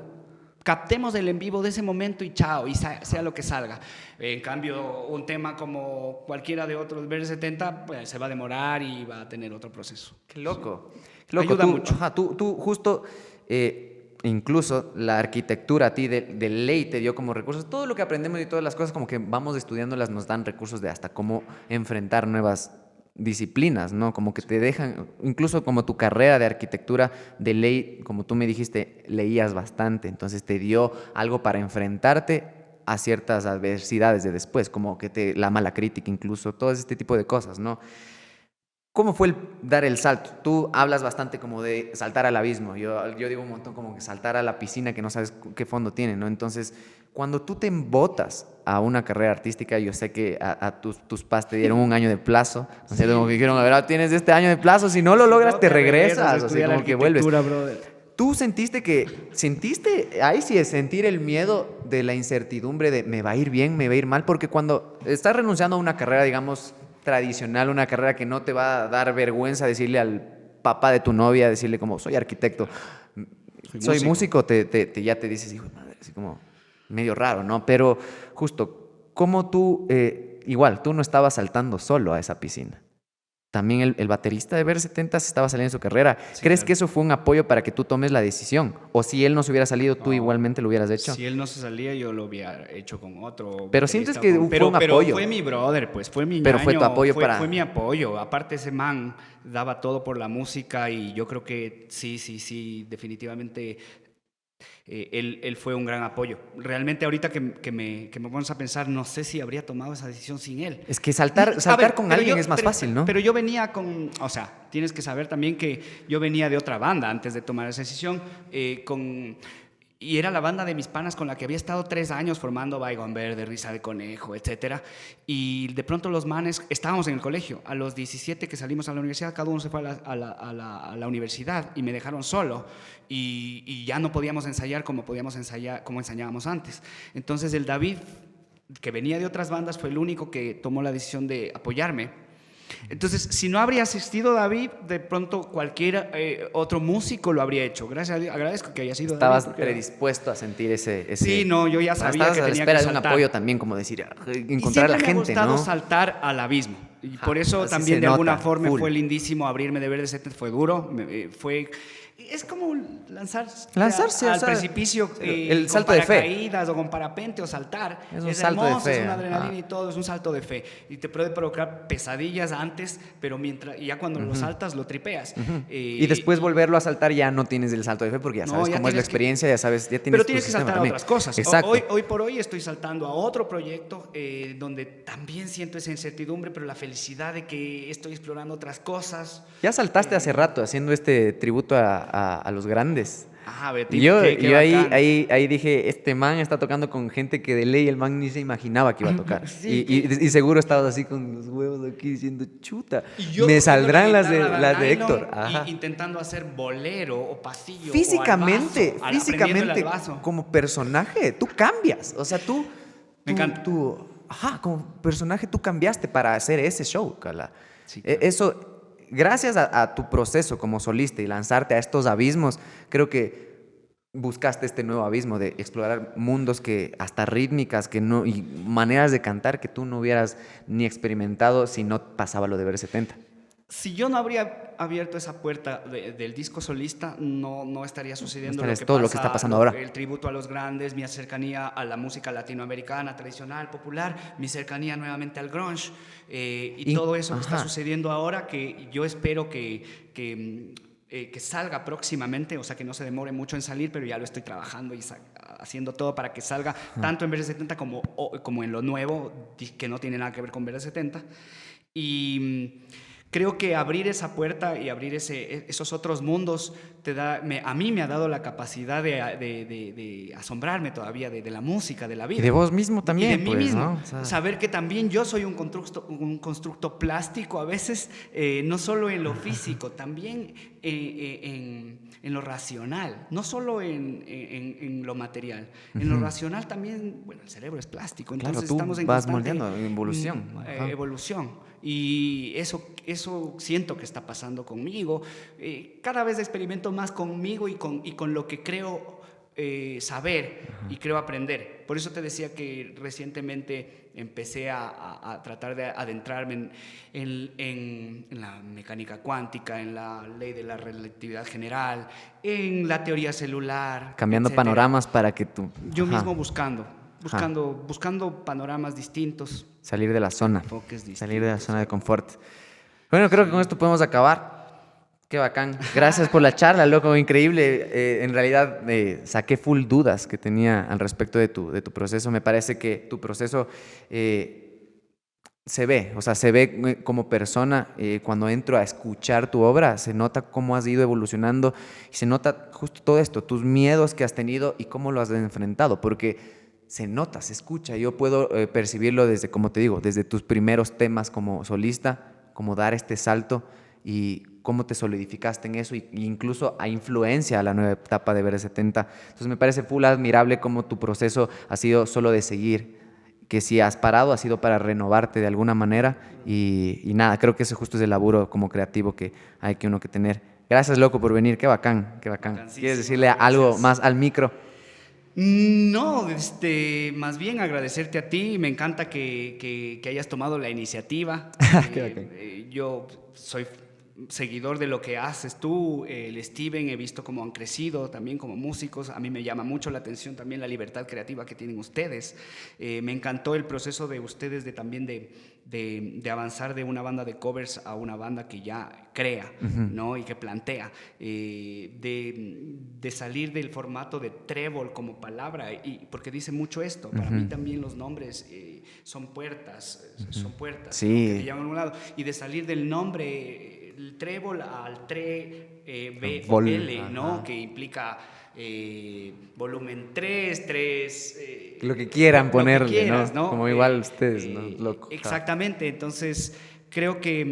Captemos el en vivo de ese momento y chao, y sea lo que salga. En cambio, un tema como cualquiera de otros BR70, pues se va a demorar y va a tener otro proceso.
Qué loco.
Qué loco. Ayuda mucho.
Tú justo, incluso la arquitectura a ti de ley te dio como recursos. Todo lo que aprendemos y todas las cosas como que vamos estudiándolas nos dan recursos de hasta cómo enfrentar nuevas disciplinas, ¿no? Como que te dejan, incluso como tu carrera de arquitectura de ley, como tú me dijiste, leías bastante, entonces te dio algo para enfrentarte a ciertas adversidades de después, como que la mala crítica incluso, todo este tipo de cosas, ¿no? ¿Cómo fue dar el salto? Tú hablas bastante como de saltar al abismo. Yo digo un montón como que saltar a la piscina que no sabes qué fondo tiene, ¿no? Entonces, cuando tú te embotas a una carrera artística, yo sé que a tus papás te dieron un año de plazo. O sea, como que dijeron, a ver, tienes este año de plazo, si no lo logras, te regresas. O sea, como que vuelves.
Brother.
¿Tú sentiste, ahí sí es sentir el miedo de la incertidumbre de me va a ir bien, me va a ir mal? Porque cuando estás renunciando a una carrera, digamos, tradicional, una carrera que no te va a dar vergüenza decirle al papá de tu novia, decirle como, soy arquitecto, soy músico, ya te dices, hijo de madre, así como medio raro, ¿no? Pero justo, ¿cómo tú, igual, tú no estabas saltando solo a esa piscina? También el baterista de BR70 se estaba saliendo en su carrera. Sí, ¿crees que eso fue un apoyo para que tú tomes la decisión? ¿O si él no se hubiera salido, tú igualmente lo hubieras hecho?
Si él no se salía, yo lo hubiera hecho con otro.
Pero sientes que fue un apoyo.
Pero fue mi brother, pues, fue mi
Pero
ñaño,
fue tu apoyo
fue mi apoyo. Aparte, ese man daba todo por la música y yo creo que sí, definitivamente... Él fue un gran apoyo. Realmente ahorita que me vamos a pensar, no sé si habría tomado esa decisión sin él.
Es que saltar con alguien es más fácil, ¿no?
Pero yo venía o sea, tienes que saber también que yo venía de otra banda antes de tomar esa decisión, y era la banda de mis panas con la que había estado 3 años formando Baigón Verde, Risa de Conejo, etcétera. Y de pronto los manes, estábamos en el colegio, a los 17 que salimos a la universidad, cada uno se fue a la universidad y me dejaron solo. Y ya no podíamos ensayar como ensayábamos antes. Entonces el David, que venía de otras bandas, fue el único que tomó la decisión de apoyarme. Entonces, si no habría asistido David, de pronto cualquier otro músico lo habría hecho. Gracias a Dios, agradezco que haya sido
Estabas
David.
predispuesto a sentir ese...
Sí, no, yo ya sabía que tenía que saltar.
Estabas a la espera de un apoyo también, como decir, encontrar a la gente, ¿no?
me ha gustado saltar al abismo. Y por eso también de alguna forma fue lindísimo abrirme de BR70, fue duro, es como lanzarse al precipicio,
el salto
con
de fe,
paracaídas o con parapente o saltar.
Es un salto
hermoso,
de fe.
Es una adrenalina y todo, es un salto de fe. Y te puede provocar pesadillas antes, pero ya cuando lo saltas lo tripeas.
Y después volverlo a saltar ya no tienes el salto de fe porque ya sabes cómo es la experiencia, ya sabes, ya tienes.
Pero tienes que saltar
también
a otras cosas.
Exacto.
Hoy por hoy estoy saltando a otro proyecto donde también siento esa incertidumbre, pero la felicidad de que estoy explorando otras cosas.
Ya saltaste hace rato haciendo este tributo a los grandes.
Betín,
Yo ahí dije, este man está tocando con gente que de ley el man ni se imaginaba que iba a tocar. Y seguro estabas así con los huevos aquí diciendo, chuta, me saldrán las de Héctor.
Intentando hacer bolero o pasillo
físicamente,
o al vaso.
como personaje, tú cambias. O sea,
me encanta.
Como personaje tú cambiaste para hacer ese show, Carla.
Sí, claro.
Eso... Gracias a tu proceso como solista y lanzarte a estos abismos, creo que buscaste este nuevo abismo de explorar mundos que hasta rítmicas que no, y maneras de cantar que tú no hubieras ni experimentado si no pasaba lo de BR70?
Si yo no habría abierto esa puerta del disco solista, no estaría sucediendo
No
lo
estarías
que
todo lo
pasa,
que está pasando ahora.
el tributo a los grandes, mi cercanía a la música latinoamericana, tradicional, popular, mi cercanía nuevamente al grunge, y todo eso que está
Ajá.
sucediendo ahora, que yo espero que salga próximamente, o sea, que no se demore mucho en salir, pero ya lo estoy trabajando y haciendo todo para que salga tanto en BR70 como en lo nuevo, que no tiene nada que ver con BR70. Y creo que abrir esa puerta y abrir esos otros mundos a mí me ha dado la capacidad de asombrarme todavía de la música, de la
Y de
vida.
vos mismo
Y de
también,
mí
pues,
mismo.
¿no? O sea,
Saber que también yo soy un constructo plástico a veces, no solo en lo físico, también en lo racional, no solo en lo material. En lo racional también, bueno, el cerebro es plástico,
claro,
entonces
tú
estamos en
vas
constante
moldeando, en evolución. Ajá.
evolución. Y eso siento que está pasando conmigo. Cada vez experimento más conmigo y con lo que creo saber y creo aprender. Por eso te decía que recientemente empecé a tratar de adentrarme en la mecánica cuántica, en la ley de la relatividad general, en la teoría celular,
Cambiando
etcétera.
panoramas para que tú...
Yo
Ajá.
mismo
Ajá.
buscando panoramas distintos,
Salir de la zona.
enfoques distintos.
Salir de la zona de confort. Bueno, creo que con esto podemos acabar. Qué bacán. Gracias por la charla, loco, increíble. En realidad saqué full dudas que tenía al respecto de tu proceso. Me parece que tu proceso se ve, o sea, se ve como persona. Cuando entro a escuchar tu obra, se nota cómo has ido evolucionando y se nota justo todo esto, tus miedos que has tenido y cómo lo has enfrentado, porque se nota, se escucha. Yo puedo percibirlo desde, como te digo, desde tus primeros temas como solista, como dar este salto y cómo te solidificaste en eso, e incluso a influencia a la nueva etapa de BR70. Entonces me parece full admirable cómo tu proceso ha sido solo de seguir, que si has parado ha sido para renovarte de alguna manera y nada, creo que ese justo es el laburo como creativo que hay que uno que tener. Gracias, loco, por venir, qué bacán, qué bacán.
Bacanísimo,
¿Quieres decirle
gracias.
algo más al micro?
No, más bien agradecerte a ti. Me encanta que hayas tomado la iniciativa.
Qué bacán.
Yo soy seguidor de lo que haces tú, el Steven, he visto cómo han crecido también como músicos. A mí me llama mucho la atención también la libertad creativa que tienen ustedes. Me encantó el proceso de ustedes de avanzar de una banda de covers a una banda que ya crea, ¿no? Y que plantea, de salir del formato de trébol como palabra, y porque dice mucho esto. Para mí también los nombres son puertas,
Sí.
¿no? Que te llaman a un lado, y de salir del nombre el trébol al B o L, ¿no? Que implica volumen 3,
Lo que quieran ponerle,
que quieras,
¿no? Como igual ustedes, ¿no? Loco.
Exactamente, entonces creo que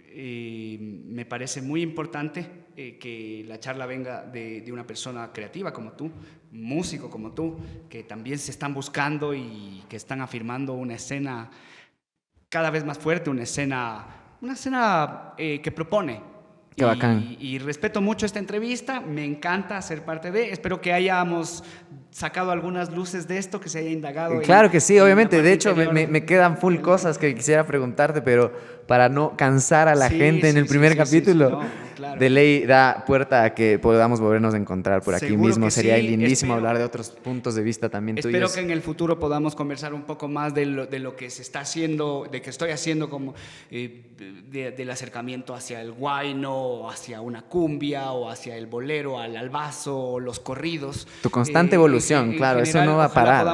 me parece muy importante que la charla venga de una persona creativa como tú, músico como tú, que también se están buscando y que están afirmando una escena cada vez más fuerte, una escena que propone.
Qué bacán.
Y respeto mucho esta entrevista, me encanta ser parte de, espero que hayamos sacado algunas luces de esto, que se haya indagado.
Claro que sí,
en la
obviamente.
parte
De hecho,
interior.
me quedan full cosas que quisiera preguntarte, pero para no cansar a la gente en el primer capítulo,
no, claro.
de ley da puerta a que podamos volvernos a encontrar por aquí
Seguro
mismo.
que
Sería
sí,
lindísimo
espero.
hablar de otros puntos de vista también
Espero
tuyos.
que en el futuro podamos conversar un poco más de lo que se está haciendo, de que estoy haciendo, como del acercamiento hacia el huayno, o hacia una cumbia, o hacia el bolero, al albazo, o los corridos.
Tu constante evolución, claro, eso no va a parar.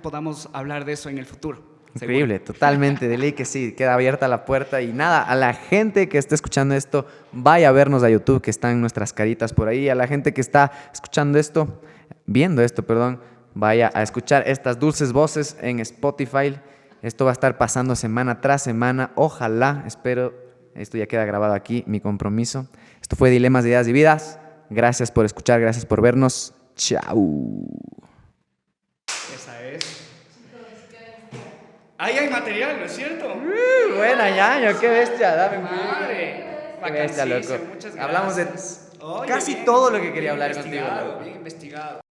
Podamos hablar de eso en el futuro.
Increíble,
seguro.
totalmente, de ley que sí, queda abierta la puerta y nada, a la gente que esté escuchando esto, vaya a vernos a YouTube, que están nuestras caritas por ahí, a la gente que está escuchando esto, viendo esto, perdón, vaya a escuchar estas dulces voces en Spotify. Esto va a estar pasando semana tras semana, ojalá, espero, esto ya queda grabado aquí, mi compromiso. Esto fue Dilemas de Ideas y Vidas, gracias por escuchar, gracias por vernos, chao.
Esa es. Ahí hay material, ¿no es cierto?
Buena, ñaño, qué bestia, dame
Madre.
qué bestia, loco.
Bacanísimo, muchas gracias.
Hablamos de
Oye,
casi
bien,
todo lo que
bien
quería hablar contigo.
investigado,
loco.
bien investigado.